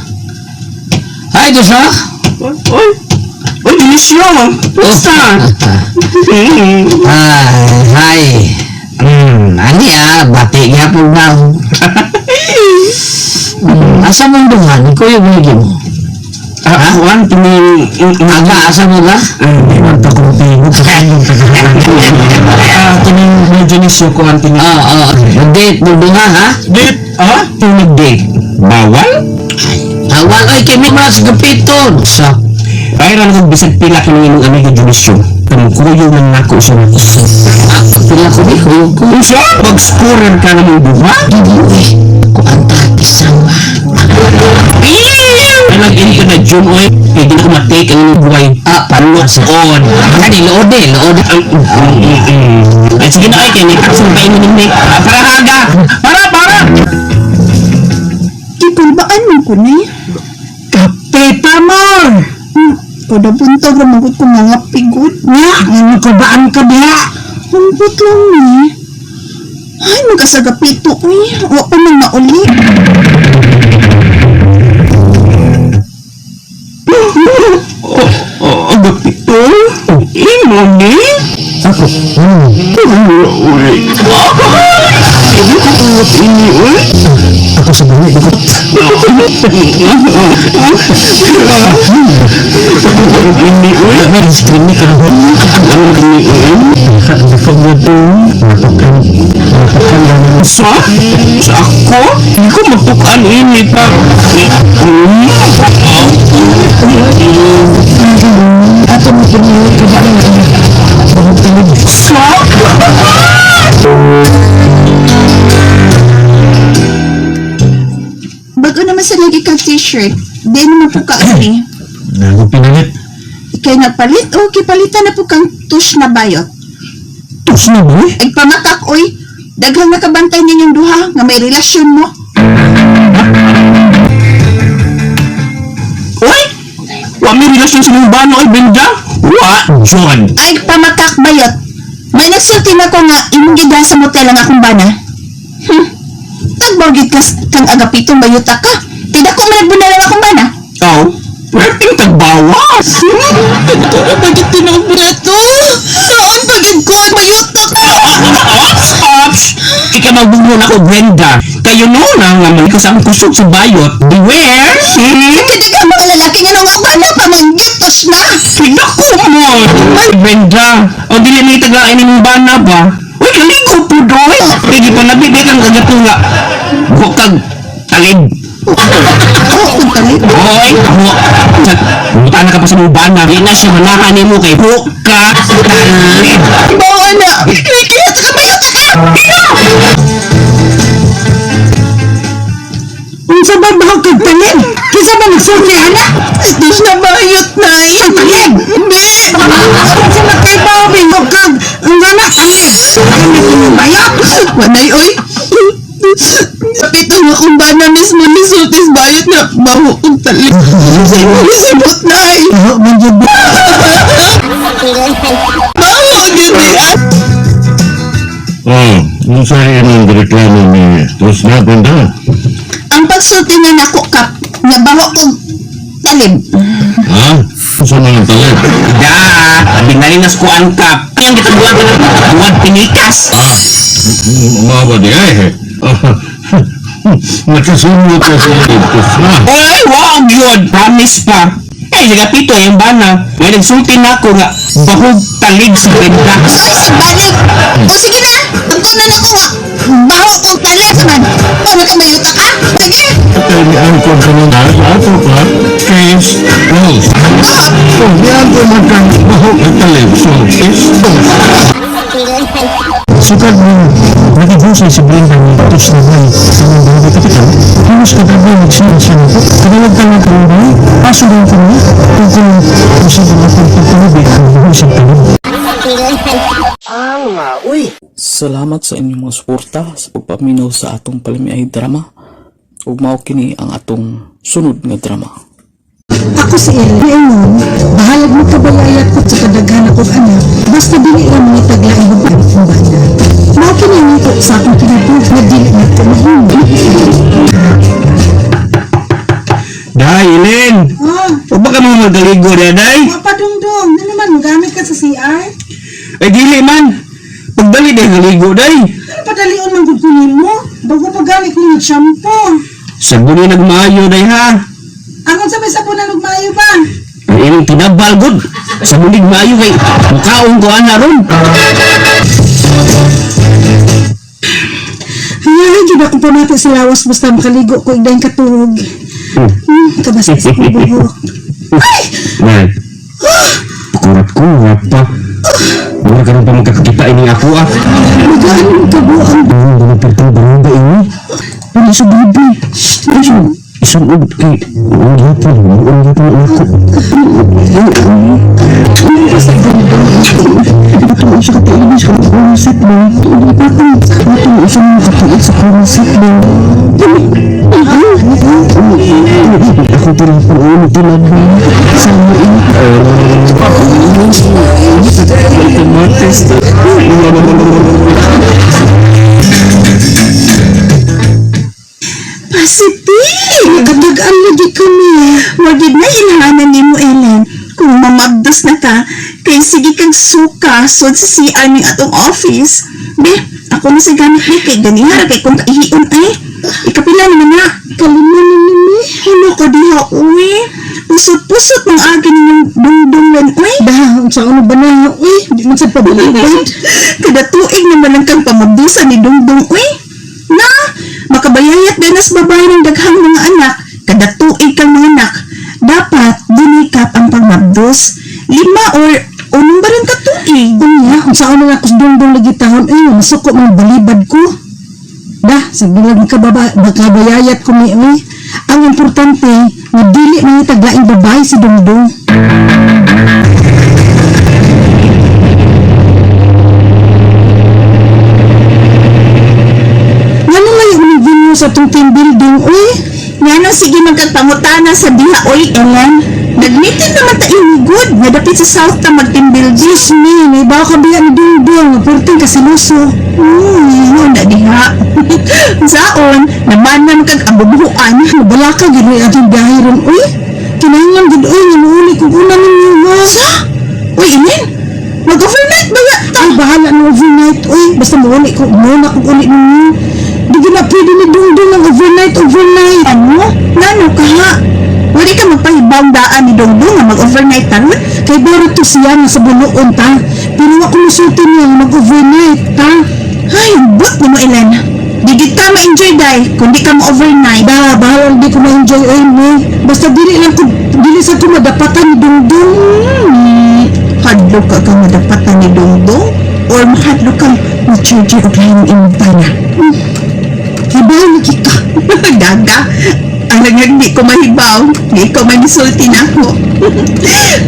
Hi, Tusna! Oy! Oy, Delisyo! Basta! Hi. Ani bati gyapon na. Asa mo dungan? Ikaw yung lagi mo. Kuan, Aga, asa mo ba? Hindi man pa kung tingin. Kining medyo nisyo ko ang tingin. Nag-date mo dunga, ha? Date? Yung nag-date. Bawal? Awal, ay, kimi mo sa gapiton. Sa Ay, rano kong bisag pila kining inyong amigo Delisyo. Kuyo man nako siya. pila ko di, kuyo ko. Siya, mag-scorer ka naman buha? Ko ang tatisama. Ay, nag-in ka na June, oy. Pwede na ko matake ang inyong buhay. Paluon. Kani, lood eh, lood. Ay, sige na, ay, kaya may kaksong ba ini para haga! Para! Ipulbaan mo ko na eh. Kapita mo! Kada buntag naman ko mga pigod. Nga, ano ka baan ka diha? Humpot lang ni. Ay, magkasagapito eh. Huwag pa man mauli. Agapito? Imo ni? Ako. Ako sa bali. Ini, uy. Meron screen ni ka na. Pagod to. Napakan lang. Sa ako? Hindi ko mapukaan ini pa. Ato mo pinili ka ba na? Pagod talog. Bago naman sa lagi kang t-shirt. Di naman po ka ani. Nago pinalit. Ikay nagpalit o kipalitan na po kang tush na bayot. Tus na ba eh? Ay pamakak oy. Daghang nakabantay ninyong duha nga may relasyon mo. Uy! Wa may relasyon sa mga bano ay Brenda? Wa, John! Ay pamakak bayot. May nagsulti na ko nga imong gidahan sa motel ang akong bana. Tagbawgit ka kang agapitong bayota ka. Tidak ko man nagbunal ang akong bana. Oo, Pwedeng tagbawas. Bakit tinagbuto? Saan pagid ko ang mayutok? Ops! Ika magbungon ako, Brenda. Kayo no na nga man kasang kusog sa bayot. Beware! Hindi ka mga lalaki nga nung bana pa maggitos na. Pinako mo! Ay, Brenda! O dili may tagain ng bana ba? Uy, kaligo po doy! Pwede pa nabibit ang kagato nga. Bukag talib. Hoy, mo. Buta na ka pa sa mga bana. Di na siya manakan mo kay Bukag talib. Bawa na! Kaya sa kamayot ka! Unsa ba bahog kag talim? Kisa ba nagsulti anak? Di na bayot na Ang talim? Hindi! Unsa makaibaw mo kag ang anak talim? Ang bayat? Wanay, oy! Kapit ang akong bana mismo ni Sultis bayot na baho kong talim. Isibot na ay! Baho, Judy! Oh, yung sa yung reklamo ni Tos na, Brenda. Ang pagsulti nga nako kap, nga baho kong talim. Ha? Gusto mo ng talib? Da! Binalinas ko ang kap. Yung gitabuan ka ng buwan pinikas. Umaba di ay. Nakasunod pa sa Tos na. Ay, wag yun! Promise pa. Eh, siga pito yung bana. May nagsulti na ako nga bahog talig sa Brenda. Balik! O sige na! Tungkunan ako nga! Baho kong talim man! Ano ka mayuta ka? Sige! Kaya ang konsumen na sa ato pa, case closed. So, diyan ko magkang bahog at talim. So, case closed. Sukad mo, nagigusay si Brenda ni Tos na Bay sa mga bago kapitan. Halos kagabi nagsinan siya nito. Kanawag ka ng karunay, paso rin kami tungkol kung saan ang ating pagpapalabig ang buhusang talim. Salamat sa inyong mga suporta sa pagpaminaw sa atong palimiay drama. Ug mao kini ang atong sunod nga drama. Ako si Ellen. Ngayon, bahalag mo kabayayat ko sa kadaghan akong anak, basta dili lang mga taglaing babae kong banda. Mao kinanito sa akong kinabog na dili na ito mahimod. Day, Elen! O baka mo magaligo na, Day? Papadungdong, ano naman, gamit ka sa CR? Ay, dili man! Pagdali day galigo, Day! Ano padalion man gugunin mo? Bago pagamit mo ng shampoo. Sabuni nagmaayo, Day, ha? Anong sabay sa punang nagmayo ba? Ay, ilang tinabal, good! Sabuni nagmaayo kay mukhaong ko na ron! Hayay, yun ako pamati sa lawas basta makaligo ko igdahin katulog. Kabasas ko buhok. Nay, pakurat ko, nga pa. Wala ka rin pa magkakakita ini ako, ah. Magaan mo kabuang. Ang pinagpirtang barangay ini. Ano sa bibi? Isunod kay ang gapon, ang gapon ako. Ito ang sa katiinis ka ng kumasit mo. Ito ang isa mga katiit sa kumasit mo. Ako tira po ang tinag mo. Sama ini. Pasiti! Nagadagaan lagi kami. Wagid na ilhanan ni mo, Ellen. Kung mamagdos na ka, kay sige kang suka sod sa CR ng atong office. Be, ako na si gamit ni kay ganihara kay kung kaihion ay. Ikapila naman na. Kaliman ni Mimi. Ano ko diha, uwi? Pusot-pusot ng agin ng dungdungan, uwi. Dahang sa ano ba na, uy, di man sa pabalibad. Kada tuig naman ang kang pamagdusan ni Dungdung, uwi. Na, makabayayat din as babae ng daghang mga anak, kada tuig kang mga anak, dapat dinikap ang pangmabdos, 5 or unong ba rin katuig? Unya, kung saan na ako dungdong lagi tahon, ay, masuko mga balibad ko. Dah, sagbilag kabayayat ko ni, uy. Ang importante, na dili mga taglaing babae si Dungdong. Ano nga yung binyo sa itong team building, uy? Nga na, sige magkagpangutana sa diha, oy, Ellen. Nag-meeting naman tayo ni Good, nadapit sa South ta mag-team building. Diyos me, may bawa ka biya ni Dungdong, porting kasiluso. Yun na diha. Saon, naman kag abubuhan. Bala ka, gano'y atong biyahe ron, uy. kinahanglan gud oy nga mauli kung una ninyo ha. Sa? Uy, Inin? Mag-overnight ba ya? Ay, bahala ng overnight. Uy, basta mauli ko muna kung uli ninyo. Di ko na pwede ni Dongdong ng overnight. Ano? Nano ka ha? Wala ka magpahibang daan ni Dongdong nga mag-overnight taron? Kay baro to siya nga sa bunuon ta. Pero ako musutin niya nga mag-overnight ta. Ay, but ni mo Ilan. Di ka ma-enjoy day kung di ka ma-overnight. Bahala di ko ma-enjoy mo. Basta dili sa ko madapatan ni Dongdong. Hadlok ka kang madapatan ni Dongdong? Or mahadlok kang ma-charger o kaya ng imutana? Hibaw na kita. Daga. Ang nangag di ko mahibaw. Di ko manisulti na ako.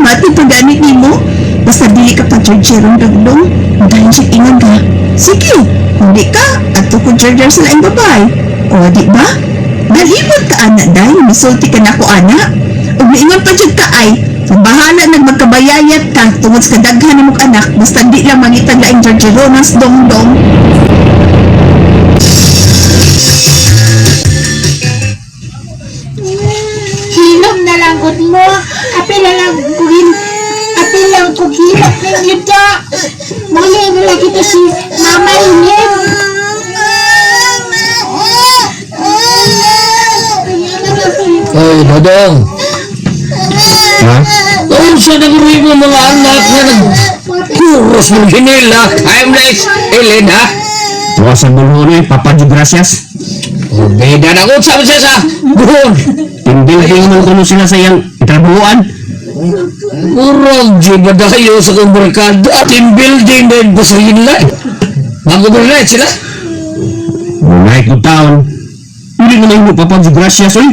Mati pagganit ni mo. Basta dili ka pa charger ang Dongdong. Dahil siya ingon ka. Sige. Hindi ka. At ko charger sa laing babae. O di ba? Nalibot ka anak dahil. Misulti ka na ako anak. O maingon pa dyan ka ay. Bahala nang magkabayayat ka tungod sa kadaghan ng mga anak basta di lang mangitag laing Georgeronas Dongdong. Hilom na lang gud mo. Apil lang kugin. Apil lang kugilap ng yuta. Muli na lang kita si Mama Inin. Oy, Dodong. Ha? Kung sa nagruwi mo mga anak na nagkuros ng hinila, I'm nice, Ellen, ha? Tuwasan mo rin, Papa Joe Gracias. O, beda na kung sabi siya sa buhon. Timbil-ting man kuno sila sa iyang itrabuhan. Urang di ba dayo sa kong barkada at in building din ba sa hinila? Mag-overnight sila? Overnight ng taon. Hindi mo na yung Papa Joe Gracias, oy.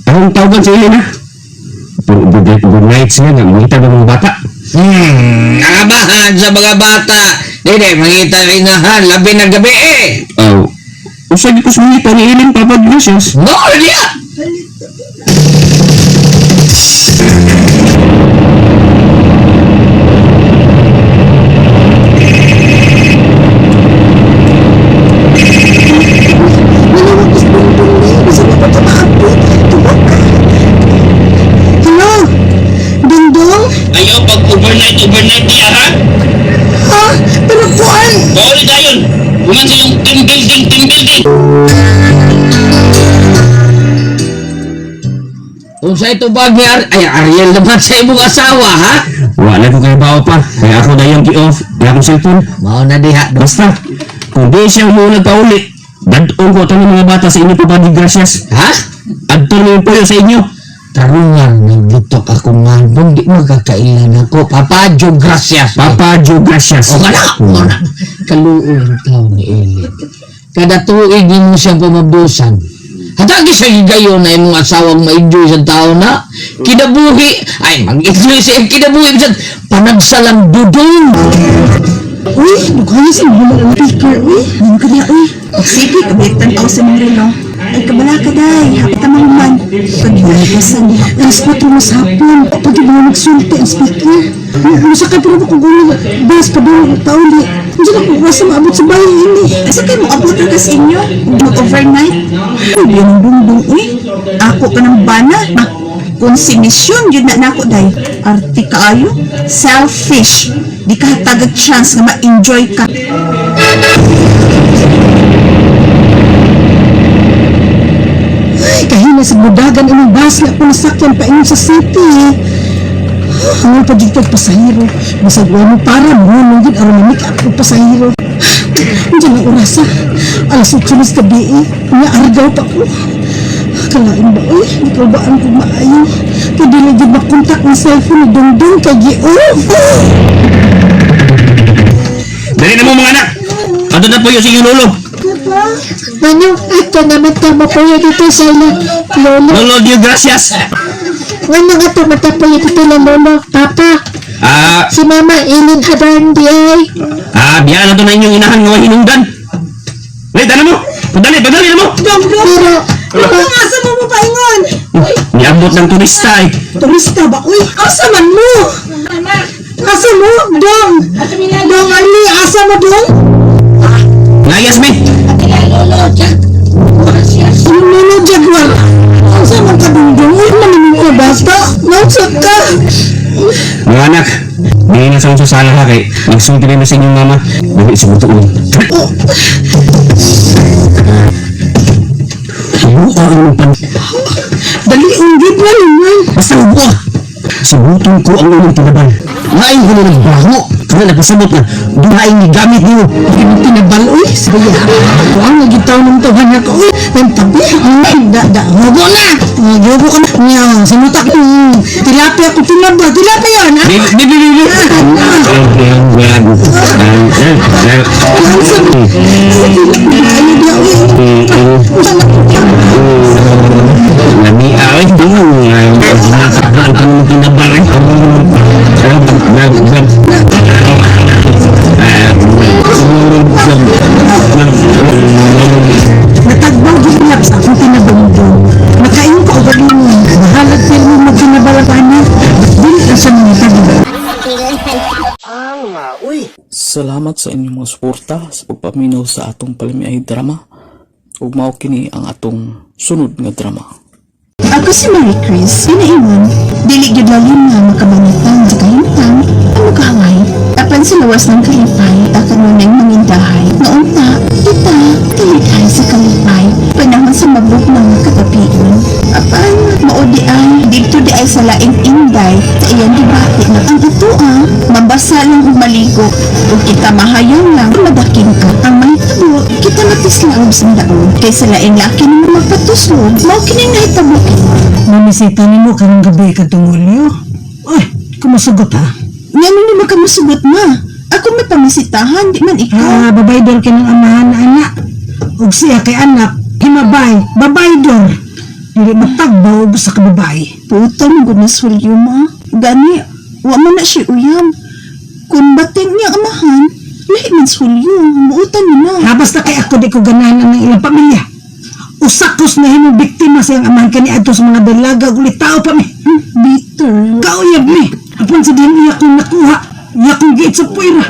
Anong tawagan sa ilin, ha? Pero overnight siya nga, makita ng mga bata. Nakabahan sa mga bata. Hindi, mangita rin nahan, labi ng gabi eh. Oh, usay di ko sumita ni ilin, Papa Joe Gracias. No, niya! Hello? Dongdong? Ayaw pag-overnight niya, ha? Ha? Pero kuan? Bawal tayo. Kuman sa yung team building. Kung sa ito ba ni Ariel naman sa imong asawa, ha? Wala ko kayo bawa pa. Kaya ako na yung gi-off. Kaya akong cellphone. Mao na diha. Basta, kung di siya mo nagpauli, dadon ko ng mga bata sa inyo, Papa Joe Gracias. Ha? Adto na yung puyo sa inyo. Tarungan, naglutok ako nga. Di magkakailan ako. Papa Joe Gracias. Papa Joe Gracias. O kana. Kaluoy ang tao ni Ellen. Kada tuig mo siyang pamabusan. Hatagi sa higayon na yung asawang ma-enjoy sa tao na kinabuhi. Ay, mag-enjoy siya kinabuhi. Panagsalang dudong. Uy, nagkaya sa mga ng speaker. Uy, ano ka niya, uy? Sige, kabitan ako sa mga relo. Ay, kabala ka day. Hapit ang mga man. Pag-iwasan niya. Alas 4 mas hapon. Pag iba nagsulti ang speaker. Masakay pero kung gulong. Bas, padulong ang tauli. Hindi na kung rasa maabot sa bahay. Hindi. Asa kayo maabot ka sa inyo? Mag-overnight? Uy, yan ang dungdung. Uy, ako ka ng bana. Konsimisyon yun na nako day. Arte kaayo, selfish. Di ka hatagag chance na ma-enjoy ka. Ay, kahina sa budagan imong bus na po nasakyan pa inyo sa city. Hangal pa dito pasahero. Basag mo para mo nung din aron mamik up og pasahero. Diyan ang orasa. Alas 8 na sa gabi. Nga argaw pa ko. Kalain ba, uy, di ko baan kung maayo. Kaya diligid makontak ng cellphone ni Dongdong kay G.O. Dali na mo mga anak. Ato na po yung sa inyong lolo. Manong, ito naman tama po yun dito sa ilang lolo. Lolo Joe Gracias. Manong, ito matapoy dito ng lolo. Papa, si Mama Inin Adan di ay. Biyan na to na inyong inahan nga hinungdan. Wait, ano mo? Padali na mo. Pero, asa mo paingon? Niabot ng turista eh. Turista ba? Uy, asa man mo? Asa mo? Dong! Dong, Ali, asa mo, Dong? Layas, me. Lolo Jaguar. Asa man ka, Dong, Dong? Uy, naman mo. Mga anak, hindi na sa sala ha kay magsulti rin na sa inyong mama. Dali sa butuon. Buka ang pan. Dali unggit na naman. Basta buka. Subuton ko ang unang tinabal. Lain ko na nagbaho. Kaya nagpasamot na duhaing ni gamit niyo. Hindi tinabal, uy. Sige, ako ang nagitaw ng tuhan ako, uy. Ang tabi, ay, hugo na. Hugo ka na. Nga, sinutak ko. Tilapia ko, tilapia yan, ha? Bili. Lami ay Natagbaw gilap sa akong tinabangdong. Makain ko o galing mo. Mahalag pero mo magkinabalatan na. Dili ka sa mga tabi. Salamat sa inyong mga suporta sa pagpaminaw sa atong palimiay drama. Ug mao kini ang atong sunod nga drama. Ako si Marie Chris, pinaiwan. Dili gyud lalim nga makabangitan sa kahimtang ang magkahaway. Apan sa lawas ng kalipay, akan nang mangindahay. Naunta, kita, kalipay sa kalipay. Panahon sa mabuk ng katapiin. Apan, maudi ay, dito di ay sa laing inday. Sa iyan dibati na ang ito mabasa lang o maligo. Kung kita mahayang lang, madaking ka. Ang mahitabo, kita matislang sa daon. Kaysa laing laki na magpatuslog, mao kining nahitabo. Mamisita ni mo karong gabi ka tungulyo. Ay, kumusugot ha? Nga ni mo ka masugot ma. Ako may pamisitahan, di man ikaw. Babaydor ka ng amahan na anak. Ug siya kay anak, himabay, babaydor. Dili matagbaw sa kababay. Puta mo gud na sulyo ma. Gani, wa man na siya uyam. Kung bating niya amahan, lahi man sulyo. Muutan mo na. Basta kay ako di ko ganahan ng ilang pamilya. Usakos na himong biktima sa iyang amahan kani adto sa mga dalaga ug tao pa mi. Bitter. Kauyab mi. Apon sa din iya kong nakuha. Iya kong giit sa puwira.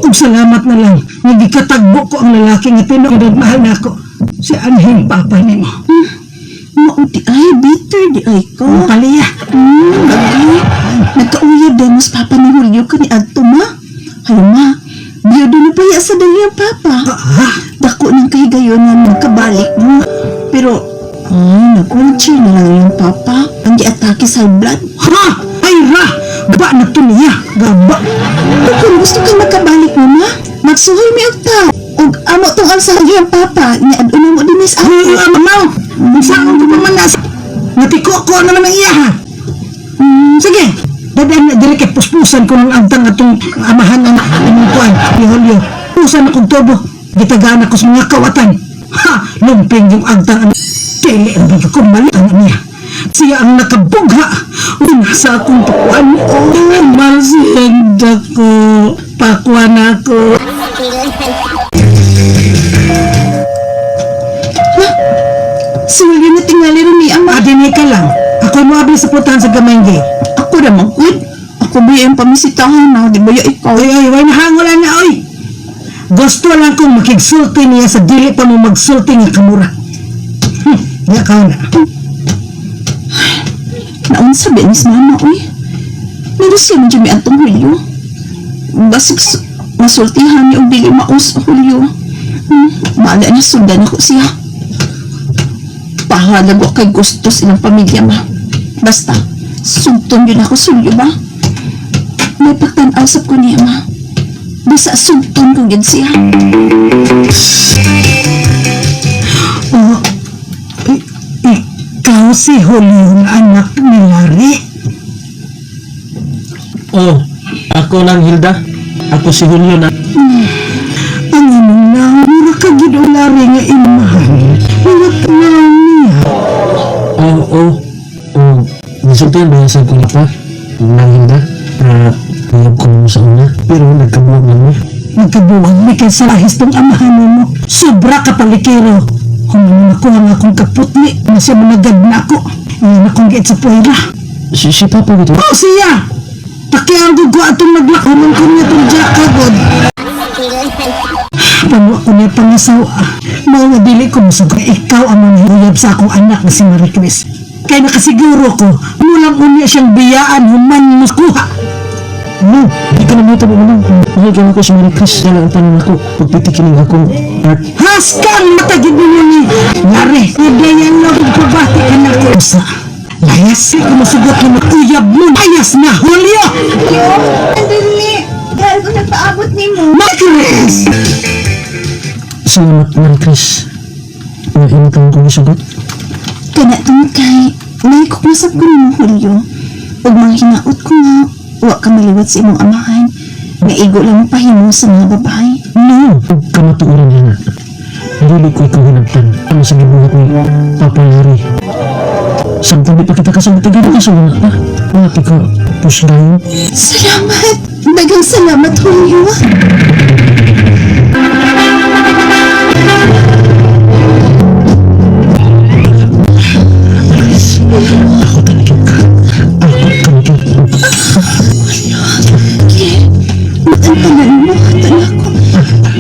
Ug salamat na lang. Nagikatagbo ko ang lalaki nga tinagmahal na ako. Si Anhing papa nimo. Mauti ay, bitter di ay ko. Ang paliya. Nagkauyab din mas papa ni Julio ka ni Adto ma. Hayo ma, biyo doon na paya sa dali ang papa. Dako ng kahigayon nga magkabalik mo. Pero, nag-ulchi na lang yung papa. Ang di-atake sa blood. Ha! Ay ra! Ba na to niya. Gaba. Kung gusto ka magkabalik mo ma, magsuhoy mi og tao. Og amo tong ang sahi ang papa. Ni aduna mo din is ako. Mamaw! Saan ko pa man nasa? Natiko ko naman ang iya ha. Sige. Dadaan na dili kay puspusan ko ng agtang atong amahan na imong kuan. Julio. Pusan akong tobo. Gitagaan ako sa mga kawatan. Ha! Lumping yung agtang dili ang bigay ko malitan niya. Siya ang nakabugha. Una sa akong pakuan. Masihanda ko. Pakuan ako. Sulyo na tingali rin ni ama. Adinay ka lang. Ako mo abli sa putahan sa Gamengge. Ako naman, good. Ako ba yung pamisitahan na? Di ba yung ikaw? Oy, way nahangolan na, oy! Gusto lang kong makigsulti niya sa dili pa mo magsulti nga kamura. Nga ka na. Naon sabi ni mama, uy. Narusin mo dyan may antong Julio. Basig masultihan niya o dili maus Julio. Maala na sundan ako siya. Pahalag ko kay gusto silang pamilya ma. Basta, sugton yun ako sulyo ba? May pagtanasap ko niya ma. Basta sugton ko yun siya. Oh, ikaw si Julio na anak ni Larry. Oh, ako lang Hilda. Ako si Julio na. Ang inong na, mura ka ginulari nga imahan. Hingat na niya. Oh. Nasultihan ba sa kong pa? Nang Hilda? Payab ko mo sa una. Pero nagkabuwag lang mo. Nagkabuwag may kay salahis tong amahan mo. Sobra ka palikero. Humanin ako ang akong kaputli na siya managad na ako. Iyan akong giit sa puwera. Si Papa gitu? Oh, siya! Takiang gugo atong naglakuman ko niya itong jakagod. Pano ako niya pangasawa. Mga nga dili ko masuga. Ikaw ang manghihuyab sa akong anak na si Marie Chris. Kaya nakasiguro ko, mulang unya siyang biyaan human mo kuha. No, di ka na may tabo mo. Mahal ako si Marie Chris. Dala ang tanan ako. Pagpitikinig akong heart. Haskang matagid mo ni Ngari. Nagayan na pagbabati ka na ko sa layas ka masugot na makuyab mo. Layas na, Julio! Andali, dahil ko nagpaabot ni mo. Chris! Salamat, Marie Chris. Nainitang kong isugot. Kana tungod kay, naikok masab ko ni mo, Julio. Huwag mga hinaot ko nga, huwag ka maliwat sa imong amahan. Naigo lang pahimo sa mga babae. No, huwag ka matuuran yan. Dili ko ikaw hinagtan. Ano sa gibuhat ni Papa Larry. Samtang di pa kita kasama tagad ka sa wala pa. Wala ka puslayin. Salamat! Dagang salamat, Julio. Ako talaga ka. Ako talaga. Matantanan mo, hatan ako.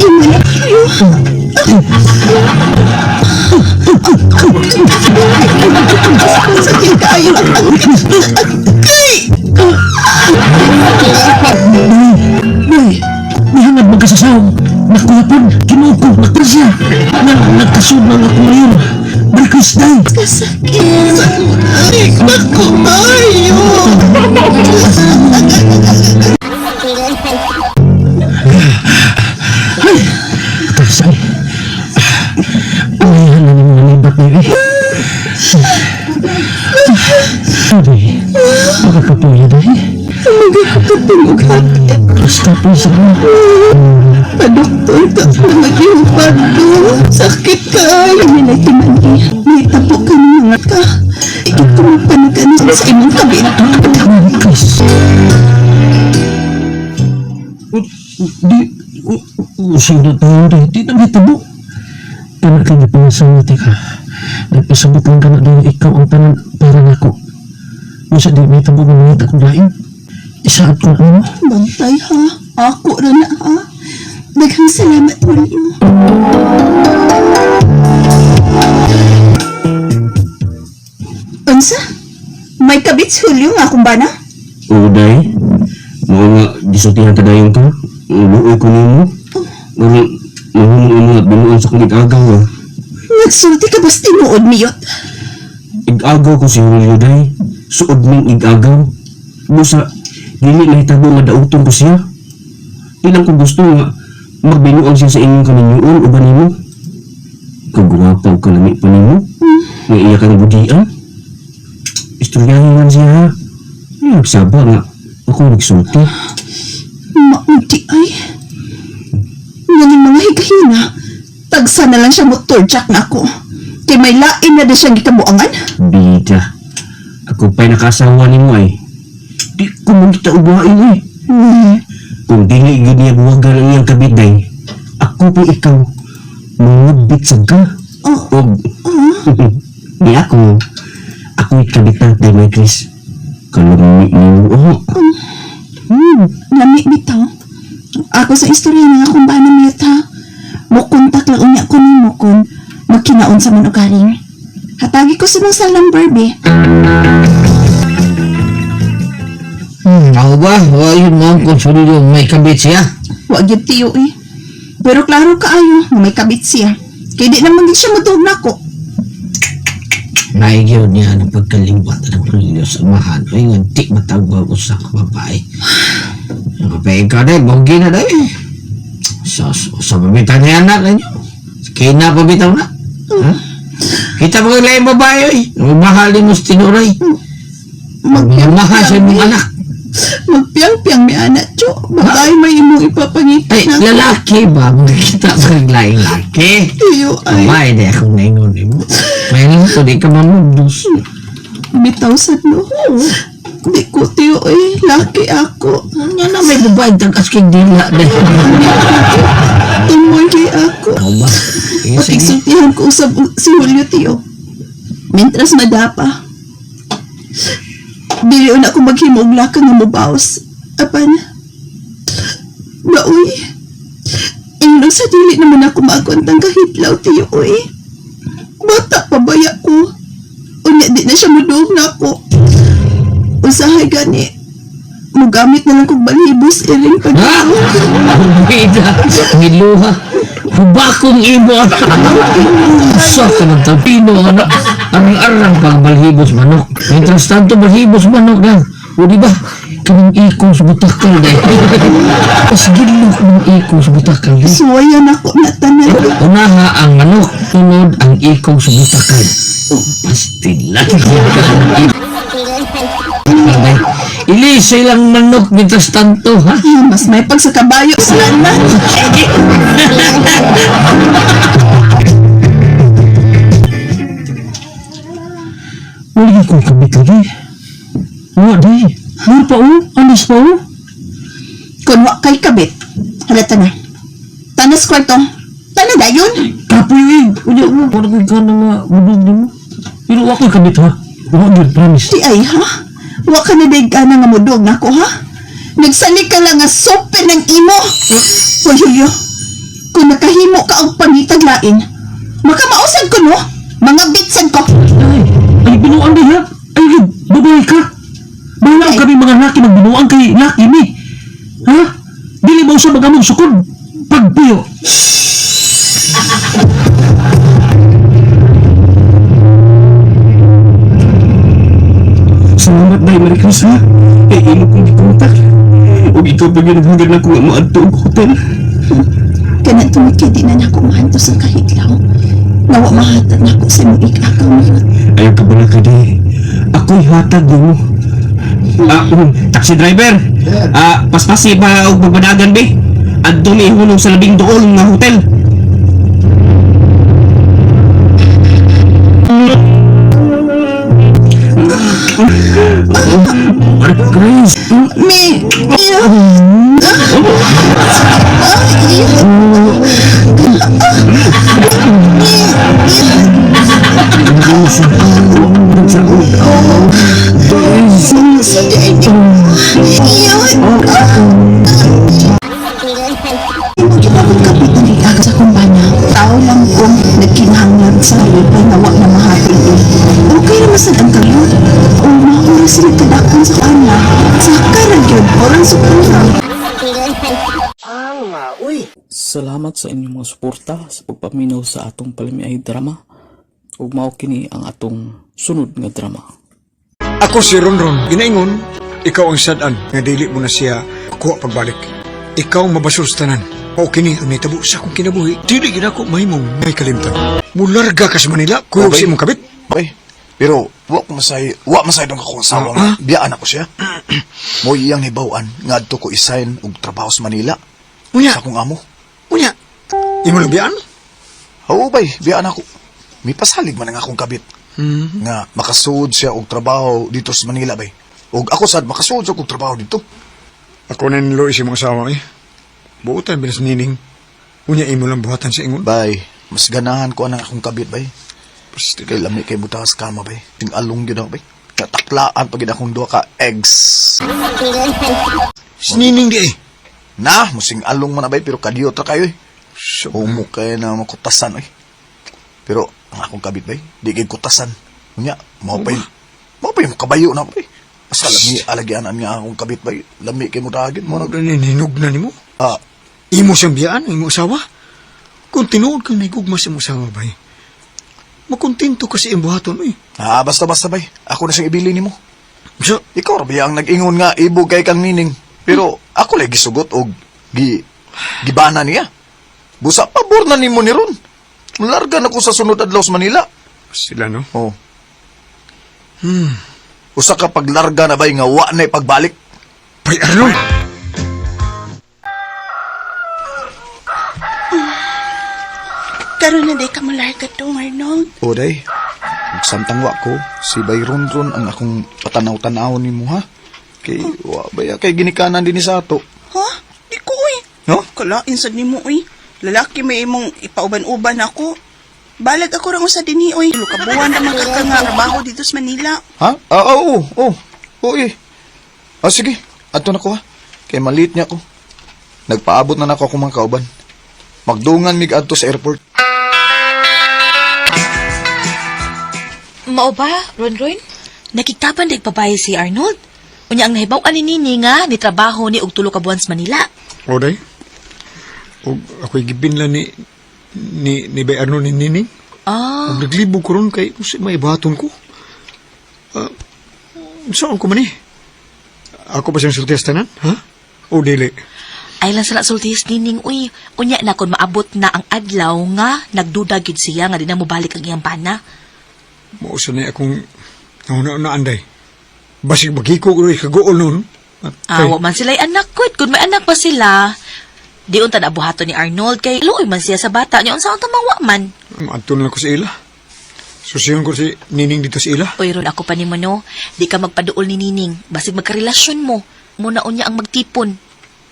Gimana, Julio? Sakit kayo. Boy, may hangad magkasasawang. Nakuhapon, kinuko, nakrasya. Nagkasud ng ako ngayon. Marcos day. Kasakit. Naku, Mario. Tarsay. Umayahan na ng mga libat na yun. Hindi. Makakapuya dahil. Magkakatulog hati. Basta po sa mga. Padoktor ka na mag-iupad do. Sakit ka. Kami na timani. May tapok ka ng mga ka. Ito mo panaganan sa imong kabit. Marcos. Di. Usunod na yun rin. Di na may tabo. Kana ka na pangasawa ka. Nagpasabot lang ka na doon ikaw ang tanan para na ko. Masa di may tabo mamahit akong lain. Isaat ko ano? Bantay ha. Ako na na ha. Daghang salamat, Julio. Unsa? May kabit si Julio nga akong bana? Oo, day. Mga nga, gisultihan ka dayon ka. Ubuoy ko nimo. Ngunit, mahumong at binuan sa kulit agaw ah. Nagsulti ka bas tinuod, Miyot? Ig-agaw ko si Julio, day. Suod mong ig-agaw. Busa, dili na hitabo nga dauton ko siya. Ilang ko gusto nga, magbinuan siya sa inyong kaninyoon o ba nimo? Kaguwapaw ka lami pa nimo? Nga iya kang budian? Istoryahin man siya ha. Nagsaba nga, ako nagsulti. Maunti ay. Ngayon mga higahina, tagsa na lang siya motorjack na ako. Kay may lain na din siyang gikabuangan. Bida, ako pa'y nakasawa ni mo ay. Di ko mong kita ubuhain eh. Kung dili yun niya buwagan ang iyang kabiday, ako pa ikaw, mangabit sa ka. O, di ako ikabitan tayo may Chris. Kalumi niyo, Lami bitaw. Ako sa istorya nga akong bana Miyot ha. Mukontak lang unya ko ni mo kung magkinaon sa manugaring. Hatagi ko sa mong salang Barbie. Ako ba? Yun mo ang konsulido may kabit siya. Wag yun tiyo eh. Pero klaro kaayo nga may kabit siya. Kaya di naman din siya matuog na ako. Naigyaw niya ng pagkaliwat ng kulyo sa mahan. Ay, ngantik matawag ko sa babae. Nakapay ka na, bonggi na dahil. Sa pabitaw na anak ninyo. Kina pabitaw na. Ha? Kita mo kailangan babae eh. Mahalin mo sa tinuray. Mahal sa mong anak. Magpiyang-piyang may anak, Cho. Baka ay may imong ipapangita Ay, lalaki ba? Makikita ba ang laing laki? Tiyo ay. Abay, di akong naingon mo. May lang ko, di ka mamundos. Bitaw sa no. Di ko tiyo eh. Laki ako. Yan na may babae tagas kay dila. Tumoy kay ako. Ako ba? Patigsultihan ko usab si Julio, tiyo. Mientras madapa. Dili na ako maghimugla ka nga mobaos. Apan, baoy, ingno sa dili naman ako maakontang kahitlaw, tiyo, eh. Bata pabaya ko. Unya di na siya maduog na ako. Usahay gani, Mugamit na lang kong balibos, iring pa Ha? Bida, ngiluha. Bakong imo. Sa ka ng tapino, anak. Arang-arang pang balhibos manok. Mientras tanto, balhibos manok na. O di ba? Kaming ikong sa butakal dahil. Pas gilo kaming ikong sa butakal dahil. Suwayan ako na tanan. Unaha ang manok, tunod ang ikong sa butakal. Pastilan. Ilisay lang manok mientras tanto, ha? Mas may pag sa kabayo sila na. Wala kong kabit lagi. Wala di. Wala pa o. Anis pa o. Kung wa kay kabit, halata na. Tanas kwarto. Tana dayon. Kapoy eh. Wala o. Wala kong ka na nga budog ni mo. Pero ako'y kabit ha. Wala yun, promise. Di ay ha? Wa ka na daig ka na nga mudog na ko ha? Nagsalik ka lang nga sope ng imo. O Julio, kung nakahimo ka og pangitaglain, makamausag ko no? Mga bitsan ko. Ay, binuang di ha. Ay, babae ka. Bahala kami mga laki ng binuang kay laki ni. Ha? Dili mo sa mga mong sukod. Pagpuyo. Salamat na Amerikas ha. Eh, imo kong gikontak. O ikaw pa ginaghagan ako nga maadto og hotel. Kanan tumikid di na ako mahanto sa kahitlaw. Nawa mahatag na ako sa mong ikakaw niyo. Ayaw ka bala ka di. Ako'y hatag mo. Taxi driver. Paspasi ba og magbadagan be? Adto mi ihunong sa labing dool nga hotel. Grace. Kapit na nikaga sa kumpanya. Tao lang kong nagkinahanglan sa lipay na wak na mahatid ko. Okay naman sa ang kalyod. O maura sila kadakon sa kanya. Sa karagyod, orang supura. Salamat sa inyong mga suporta sa pagpaminaw sa atong palimiay drama. Ug mao kini ang atong sunod nga drama. Ako si Ronron. Ginaingon, ikaw ang sadan nga dili mo na siya kuha pagbalik. Ikaw ang mabasustanan. O kini ang nitabo sa akong kinabuhi. Dili gina ko mahimong may kalimtan. Mularga ka sa Manila, kuyog si mong kabit. Bay, pero wa masay dong akong asawa nga. Biyaan ako siya. Mo iyang hibawan nga adto ko isign og trabaho sa Manila. Unya. Sa akong amo. Unya. Imo lang biyaan? Oo bay, biyaan ako. May pasalig man ang akong kabit. Nga makasuod siya og trabaho dito sa Manila bay. Og ako sad makasuod siya og trabaho dito. Ako na niloy si mong asawa eh. Buutan bilas nining. Unya imo lang buhatan sa ingon. Bay, mas ganahan ko ang akong kabit bay. Kay lami kay butas kama bay. Ting along gyud ako bay. Kataklaan pagid akong duha ka eggs. Sinining di eh. Na, musing along man na bay pero kadiyot ra kayo eh. Humo kay na makutasan eh. Pero ang akong kabit bay, di kay kutasan. Unya, mao pay makabayo na bay. Asa lami alagyanan nga akong kabit bay. Lami kay mo dagin mo na. Ninog na nimo. Imo siyang biyaan, imo asawa. Kung tinuod kang nagugma sa imo asawa bay, makontento ka sa iyong buhaton eh. Basta-basta bay. Ako na siyang ibili nimo. So, ikaw ra ang nag-ingon nga ibog kay kang nining. Pero ako lay gisugot og gibana niya. Busa pabor na nimo ni ron. Larga na ko sa sunod adlaw sa Manila. Sila no? Oo. Usa ka paglarga na bay nga wa na pagbalik. Bay Arnold. Karon na day ka malarga to, Arnold. O day. Samtang wa ko, si Bay Ronron ang akong patanaw-tanaw nimo ha. Kay wa baya kay ginikanan din ni sa ato. Ha? Di ko uy. No? Kalain sa nimo uy. Lalaki may imong ipauban-uban ako. Balag ako rang usa dinhi uy. Lukabuan na magkakanga trabaho dito sa Manila. Ha? Oo. Oo eh. Sige. Adto na ko ha. Kay malit niya ko. Nagpaabot na nako akong mga kauban. Magdungan mig adto sa airport. Mao ba, Ronron? Nakiktapan dig babae si Arnold? Unya ang nahibaw ni Nini nga, ni trabaho ni og 3 ka buwan sa Manila. O, day? O, ako'y gibinla ni Bayarno ni Nining. Ah. Ug naglibog ko ron kay may baton ko. Saan ko man eh? Ako ba siyang sulti sa tanan? Ha? O dili? Ay lang sala sultis Nining, uy. Unya na kung maabot na ang adlaw nga, nagduda gid siya nga di na mo balik ang iyang pana. Mausa na akong nauna-unaan day. Basig magiko ko rin kagool nun. Wa man sila'y anak ko. Kung may anak pa sila, di unta na buhato ni Arnold kay luoy man siya sa bata niya. Unsa ang tamang man. Maadto na ko sa ila. Susiyon ko si Nining dito sa ila. Uy, ron ako pa ni Mano. Di ka magpaduol ni Nining. Basig magkarelasyon mo. Muna unya ang magtipon.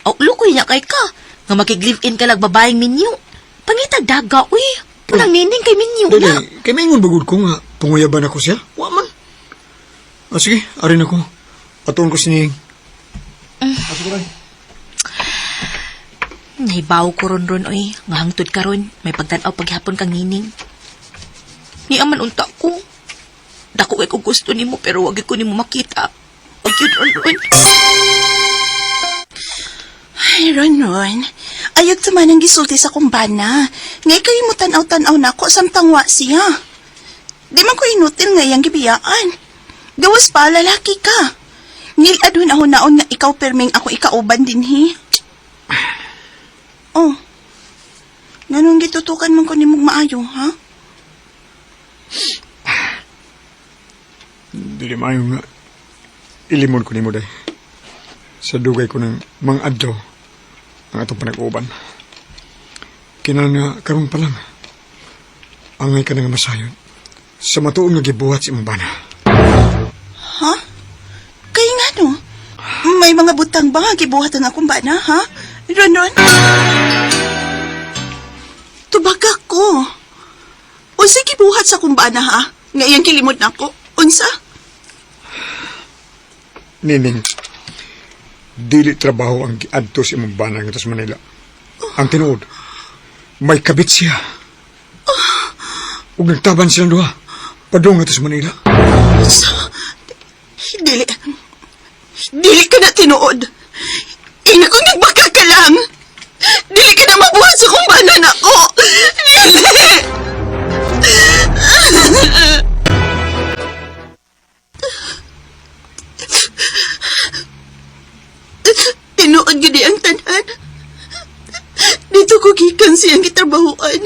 O, lukoy niya kay ka. Nga makig-live-in ka lang babaeng minyo. Pangitag daga, uy. Punang Nining kay minyo Dili, na. kay maingon bagod ko nga. Tunguyaban ako siya. Wa man. Sige, arin ako. Patuon ko si Nining. Sige, rin. Nahibaw ko ron, uy. Nga hangtod ka ron. May pagtanaw paghapon kang Nining. Ni aman unta ko. Dako ay ko gusto nimo pero wag ko nimo makita. Wag yun, ron. Ay, Ron. Ayag taman ang gisulti sa kumbana. Ngay kayo mo tanaw-tanaw na ako samtang wa siya. Di man ko inutil ngayang gibiyaan. Gawas pa, lalaki ka. Niladun ako naon nga ikaw perming ako ikauban din, hi. Oh. Ganun gitutukan man ko ni mong maayo, ha? Dili maayo nga. Ilimon ko ni mo day. Sa dugay ko ng mga adto ang atong panag-uban. Kinala nga karon pa lang. Angay ka na nga masayod. Sa matuong nga gibuhat si imong bana. Ha? Kaya nga no? May mga butang ba nga gibuhatan akong bana, ha? Ron? Tubagak ko. Unsa gibuhat sa kumbana, ha? Ngayang kilimot na ako. Unsa? Nining, dili trabaho ang giadto si imong bana nga sa Manila. Ang tinuod, may kabit siya. Ug nagtaban silang duha. Padung nga sa Manila. Dili ka na tinuod. Ina kong nagbaka ka lang. Dili ka na mabuhat sa kumbana na ko. Dili! Tinuod gini ang tanan. Dito ko gikan siyang gitrabahoan.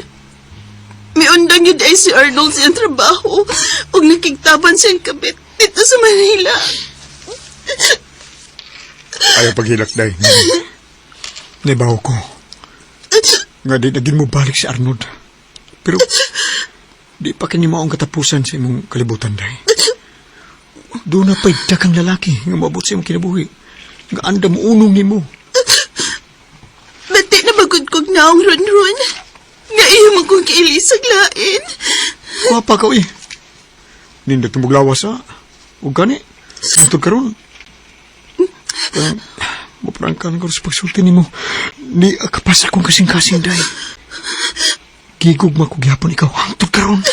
May undang yun ay si Arnold siyang trabaho ug nakigtaban siyang kabit dito sa Manila. Ayaw paghilak, day. Naibaw ko. Nga di naging mo balik si Arnold. Pero, di pa kinima ang katapusan sa imong kalibutan, day. Doon na pa'y dakang lalaki nga mabot sa imong kinabuhi. Nga anda mo unong ni mo. Bati na magudkog na ang Ron. Nga iyo mo kong kailisag lain. Wapa ka, eh. Nindot na maglawas, ha? Huwag gani. Sintod ka ron. Maprangkan ko sa pagsulti ni mo. Di akapas akong kasing-kasing, day. Gigugma ko gyapon ikaw. Hangtod ka ron.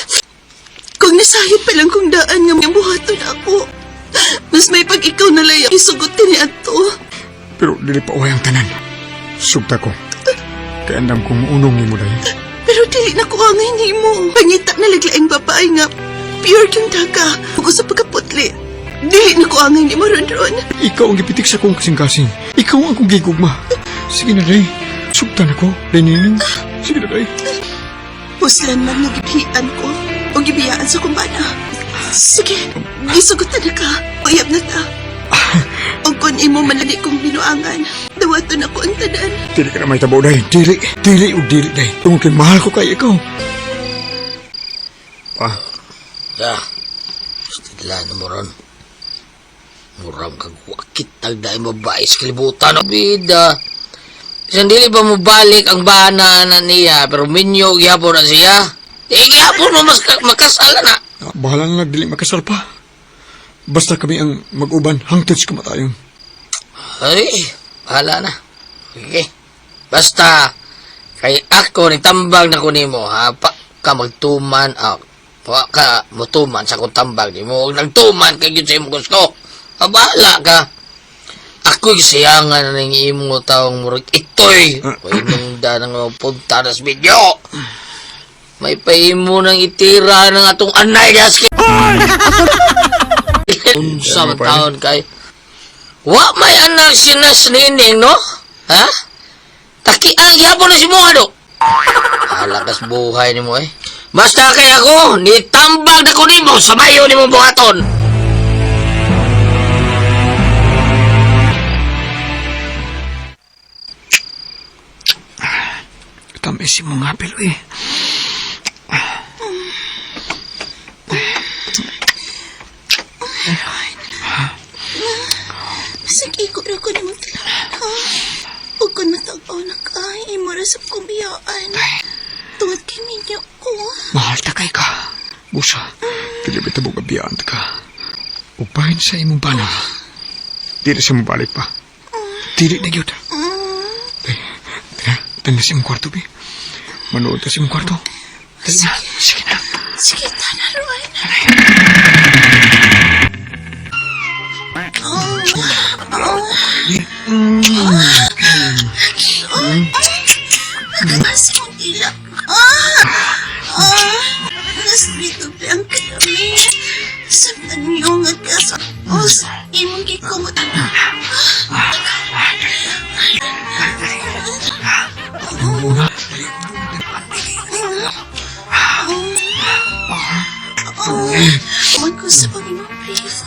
Kung nasayod pa lang kong daan nga may buhaton ako, mas may pag ikaw nalayang isugutin ni ato. Pero dili pa uway ang tanan. Sugta ko. Kaya andam kong unong ni mo, day. Pero dili na ko angay ni mo. Pangita na laglaing babae nga pure yung daga. Huwag sa pagkaputli. Dili na ko angay ni mo, Ron. Ikaw ang gipitik sa kong kasing-kasing. Ikaw ang kong gigugma. Sige na, day. Sugta na ko, day Nining. Sige na, day. Puslan man nagibihan ko o gibiyaan sa kumbana. Sige, gisugutan na ka. Uyab na ta. O kung imo malali kong binuangan, dawaton ako ang tanan. Dili ka na may tabaw, day. Dili o dili, day. Tungkol kay mahal ko kay ikaw. Pa. Stila na mo ron. Muram kag wakit tagdaay babae sa kalibutan. Bida. Isang dili pa mo balik ang bana na niya, pero minyo gyapon na siya. Gyapon mo makasala na. Bahala na nagdili makasal pa. Basta kami ang mag-uban hangtod sa kamatayon. Ay, bahala na. Okay. Basta, kay ako nagtambag na kunin mo, ha? Pa ka magtuman, pa ka mutuman sa kong tambag ni mo. Nagtuman kay yun sa imong gusto. Bahala ka. Ako'y sayangan na ng imo taong murag itoy. Painong danang mga punta na sa video. May paimo ng itira ng atong anay gaski. Unsa man taon kay. Wa may anak sinas nining, no? Ha? Taki ang yapon na si mga do. Alakas buhay ni mo eh. Basta kay ako, nitambag na ko nimo sa mayo ni mo buhaton. Tamis mo nga, Pilo eh. Sige ko na ko ni mo talaga, ha? Huwag ko natagaw na ka, imurasap kong biyaan. Tungod kay ninyo ko. Mahal ta kay ka. Busa, dili ba tabog abiyaan ka? Upahin sa imong bana. Dili sa mong balik pa. Dili na yun. Tanda sa imong kwarto, be. Manood ta sa imong kwarto. Sige. Sige na. Sige, tanaruan. Nakabasa mong dila. Nasbito ang kami. Samtan niyo nga kasapos. Imong kikumot. Kuman ko sa Panginoon, please.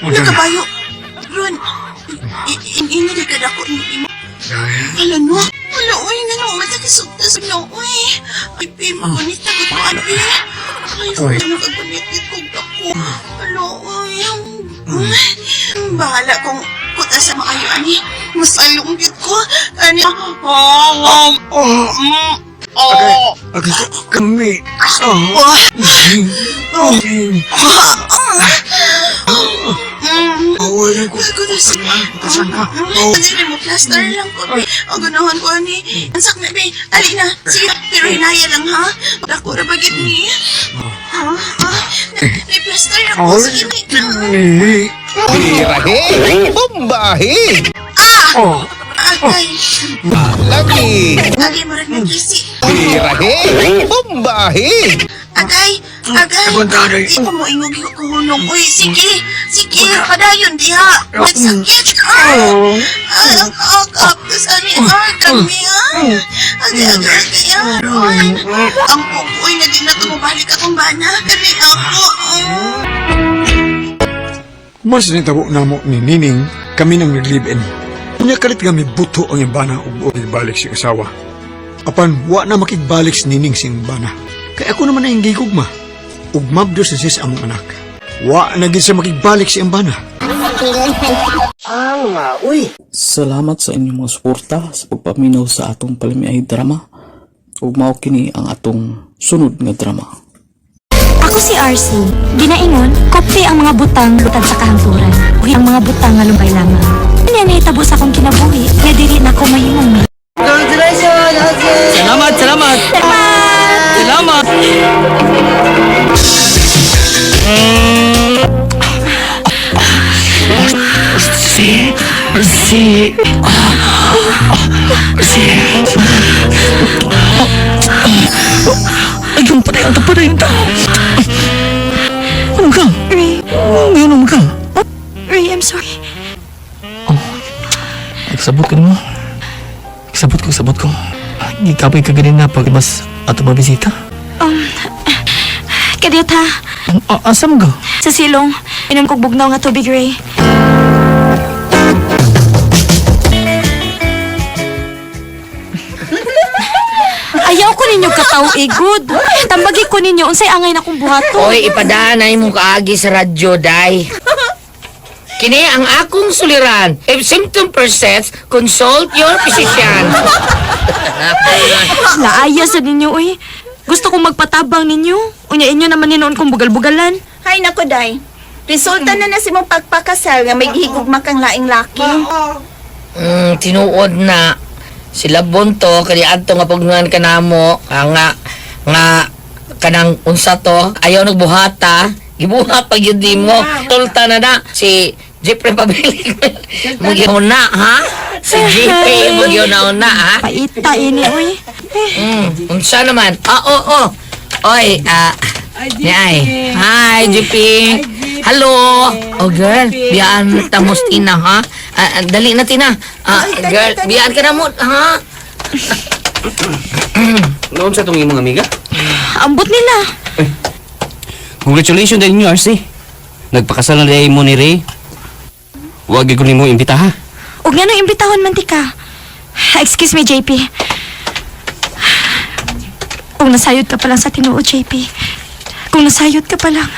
Nakabayo. Ron, iniligad ako ni mo. Wala no. Wala, uy. Nga matakisugtas no, uy. Ay, pima ko ni tagot ko, ay, wala nakagunitit kong ako. Wala, uy. Bahala kung kuta sa maayo, ani. Mas alunggit ko. Ani. Kami. Awalan ko. Tasan ka. Hindi mo plaster lang ko. O ganahan ko ni. Ansak na be. Ali na. Sige. Pero hinaya lang ha. Dako na bagit ni. Ha? May plaster lang ko. Sige. Birahe! Bombahe! Agay. Lagi! Agay mo rin nagkisi. Birahe! Bombahe! Agay. Di pa mo ingog yung kuhunong. Uy, sige. Padayon diha. Nagsakit. Kapos ani. Kami ha. Agay. Ang pupoy na din na tumubalik akong bana. Kami ako. Mas nitabo na mo ni Nining, kami nang nag-live-in. Unya kalit kami buto ang ibana ug ibalik si asawa. Apan wa na makigbalik si Nining sing bana. Kaya ako naman na yung gigugma. Ug mabdo sa sis among anak. Wa na gid sa makigbalik si ambana. Salamat sa inyong mga suporta sa pagpaminaw sa atong palimiay drama. Ug mao kini ang atong sunod nga drama. Ako si RC. Ginaingon, kopte ang mga butang lutad sa kahangturan. Uy ang mga butang nga lumbay lamang. Kanya na itabo sa akong kinabuhi, nga diri na ko mahimong. Salamat! Ayun, padayon tao. Ano ka? Ray. Ano ka? Ray, I'm sorry. Nagsabot ka naman. Nagsabot ko. Gikapay ka ganina pag mas ato mabisita. Kadiyot ha. Asam ka? Sa silong, inom kog bugnaw nga tubig, Ray. Ayaw ko ninyo kataw igod. Tambagi ko ninyo unsay angay na kong buhato. Oy, ipadanay mo kaagi sa radyo, day. Kini ang akong suliran. If symptom persists, consult your physician. Laaya sa ninyo, uy. Gusto kong magpatabang ninyo. Unya inyo naman ninoon kong bugal-bugalan. Hay nako, day. Resulta na si mong pagpakasal nga may gihigugma kang laing laki. Tinuod na. Sila bunto, kani adto nga pagngan kanamo, nga kanang unsa to, ayaw nagbuhata, gibuhat pag yun di mo. Tulta na si Jeffrey pabili. Magyuna, ha? Si JP magyuna-una, ha? Paita ini, uy. Unsa naman? Oo. Oy, Ay. Hi, JP. Hello. Oh, girl. Biyaan tamos Tina, ha? Dali na, Tina. Girl, biyaan ka na mo, ha? Noon sa itong imong amiga? Ambot nila. Congratulations din niyo, RC. Nagpakasal na rin mo ni Ray. Huwag ko ni mo imbita, ha? Huwag nga nang imbitahon man ti ka. Excuse me, JP. Kung nasayod ka pa lang sa Tinoo, JP. Kung nasayod ka pa lang.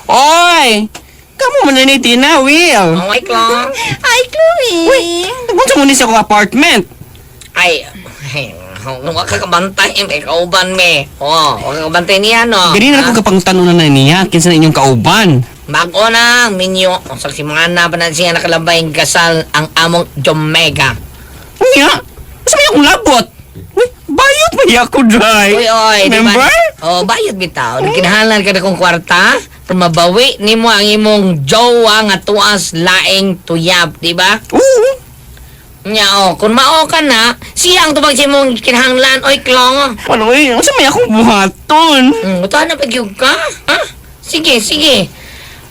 Oy! Kamu man na ni Tina, Will. Hi, Chloe. Hi, Chloe. Uy, nagpunta mo ni sa akong apartment. Ay, huwag ka kabantay, may kauban me. Huwag ka kabantay niya, no? Ganyan ako kapang tanunan na niya, kinsa na inyong kauban. Bago na, minyo. Sa simana pa na siya nakalabay kasal ang among Jomega. Niya? Masa may akong labot? Uy, bayot ba niya ako, Dry? Oy, Remember? Bayad bitaw. Nagkinahalan ka na kong kwarta, pero mabawi ni mo ang imong jowa nga tuas laing tuyab, di ba? Oo. Nya, kung mao ka na, siya ang tubag sa imong kinahanglan, oy, Klong. Ano eh, masa may akong buhaton? Utahan na pagyug ka? Ha? Sige.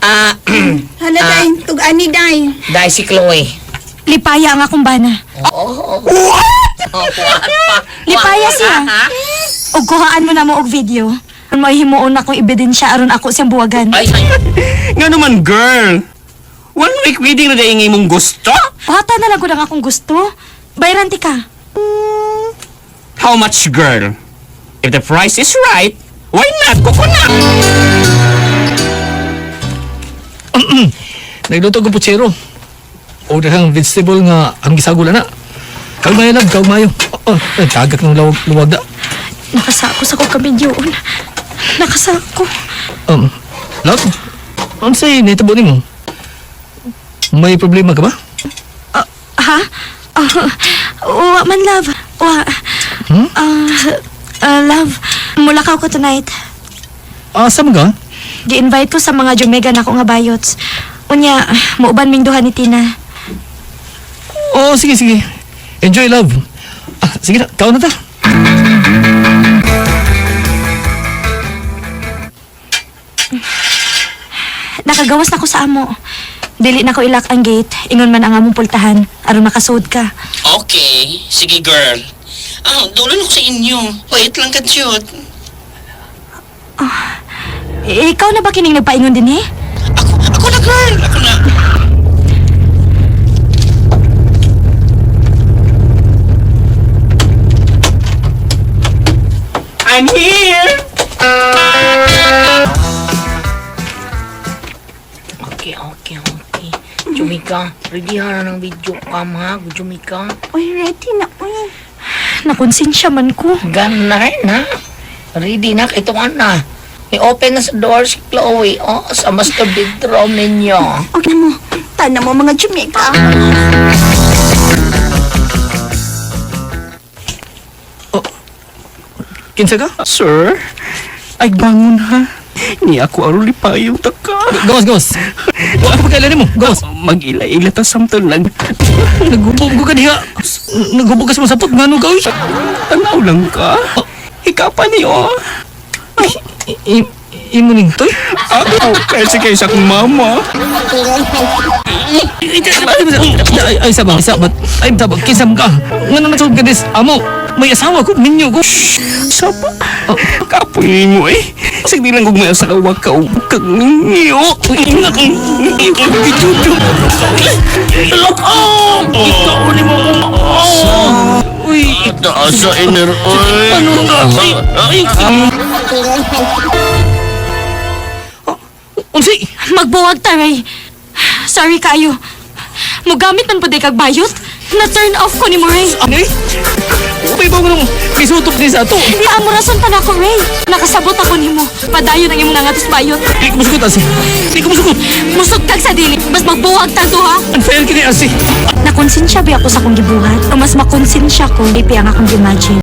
Hala, day. Tug-ani, day. Dahil si Chloe. Lipaya ang akong bana. Lipaya siya. Og kuhaan mo na mo og video. Kung mahimuon akong ebidensya aron ako siyang buwagan. Nga naman, girl. 1 week wedding na dahil mong gusto? Bata na lang ko lang akong gusto. Bayran ti ka. How much, girl? If the price is right, why not? Kuko na! Nagluto ko putsero. O dahang vegetable nga ang gisagula na. Kaugmayo lang, kaugmayo. Tagak ng luwag da. Nakasako sa kong kamedyoon. Nakasako. Love, ano sa'yo naitabo ni mo? May problema ka ba? Ha? Wa man, love. Love, mulakaw ko tonight. Saan ka? Gi-invite ko sa mga Jomega na ko nga bayots. Unya, mauban ming duha ni Tina. Sige. Enjoy, love. Sige na, kaon na ta. Nakagawas na ko sa amo. Dili na ko ilak ang gate. Ingon man ang among pultahan. Aron makasud ka. Okay, sige girl. Dulan ako sa inyo. Wait lang ka, Chot. Ikaw na ba kining nagpaingon din eh? Ako na, girl. Ako na. I'm here! Okay. Jumika, ready ha na ng video cam ha, Jumika. Uy, ready na, uy. Nakonsensya man ko. Ganay na. Ready na, ito ka na. I-open na sa door si Chloe, sa master bedroom ninyo. Huwag na mo. Tana mo mga Jamaica. Kinsa ka? Sir, ay bangon ha. Ni ako aron lipayong taka. Gawas. Wala ka pagkailan mo. Gawas. Mag-ila-ila ta samtang lang. Naghubog ka diha. Naghubog ka sa masapot. Ngano ka? Tanaw lang ka. Ikaw pa niyo. Imo ning toy? Ako, kasi kayo sa akong mama. Ay, sabang. Ay, sabang. Kisam ka. Ngano nagsugod ka dis? Amo, may asawa ko. Minyo ko. Sapa? Kapoy mo eh. Sige lang kung may asawa ka. Kag ninyo. Ina kang itudo. Ikaw ni mo kung uy. Taas sa inner oil. Ano nga? Unsi? Magbuwag ta, Ray. Sorry kayo. Mugamit man po di kag bayot. Na-turn off ko ni mo, Ray. Ay? Upay ba mo nung isutok din sa ato? Di amo rason pa na ako, Ray. Nakasabot ako ni mo. Padayon ang imong nangatos bayot. Di ko masukot, Asi. Di ko masukot. Musugtag sa dili. Mas magbuwag tag to, ha? Unfair kini, Asi. Nakonsensya ba ako sa akong gibuhat? O mas makonsensya ko, di ang akong imagine.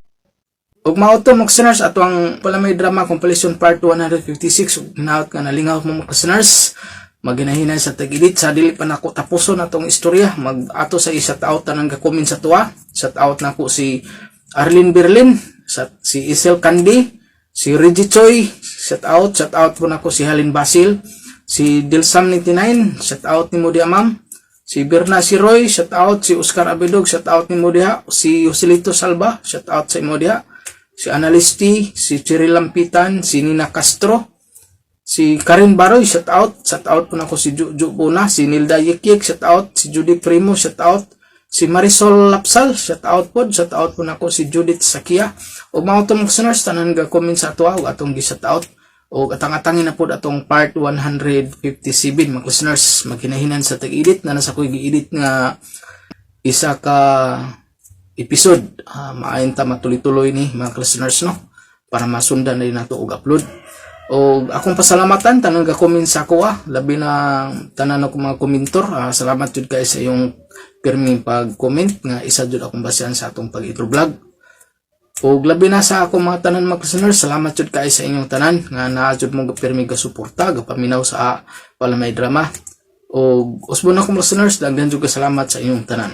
Ug mao to mga listeners ato ang Palamay Drama Compilation Part 156 ug hinaot nga nalingaw mo mga listeners. Maginahinay sa tag-edit sa dili pa nako tapuson atong istorya. Mag-ato sa isa taot tanang ga-comment sa tuwa. Shout out nako si Arlene Berlin, si Isel Candy, si Reggie Choi, shout out po nako si Halin Basil, si Dilsam 99, shout out ni mo diha ma'am, si Berna si Roy, shout out, si Oscar Abedog, shout out ni mo diha, si Joselito Salva, shout out sa imo diha, si Analisti, si Cheryl Lampitan, si Nina Castro, si Karen Baroy, shout out po nako si Juju Buna, si Nilda Yekik, shout out, si Judy Primo, shout out, si Marisol Lapsal, shout out po nako si Judith Sakia. O mga itong listeners, tanan ga-comment sa ato o atong gi-shout out. O atang-atangin na po atong part 157 mga listeners. Maghinahinan sa tag-edit na nasa ko'y gi-edit nga isa ka episode. Maayon ta matuloy-tuloy ni mga listeners no para masundan na rin nato og upload. O akong pasalamatan tanan ga-comment sa ako labi na tanan ako mga komentor. Salamat jud kay sa iyong pirming pag-comment nga isa jud akong basehan sa atong pag-intro vlog. O labi na sa akong mga tanan mga listeners, salamat jud kay sa inyong tanan nga naa jud mo pirmi ga suporta ga paminaw sa Palamay Drama. O usbon akong listeners, daghan jud ka salamat sa inyong tanan.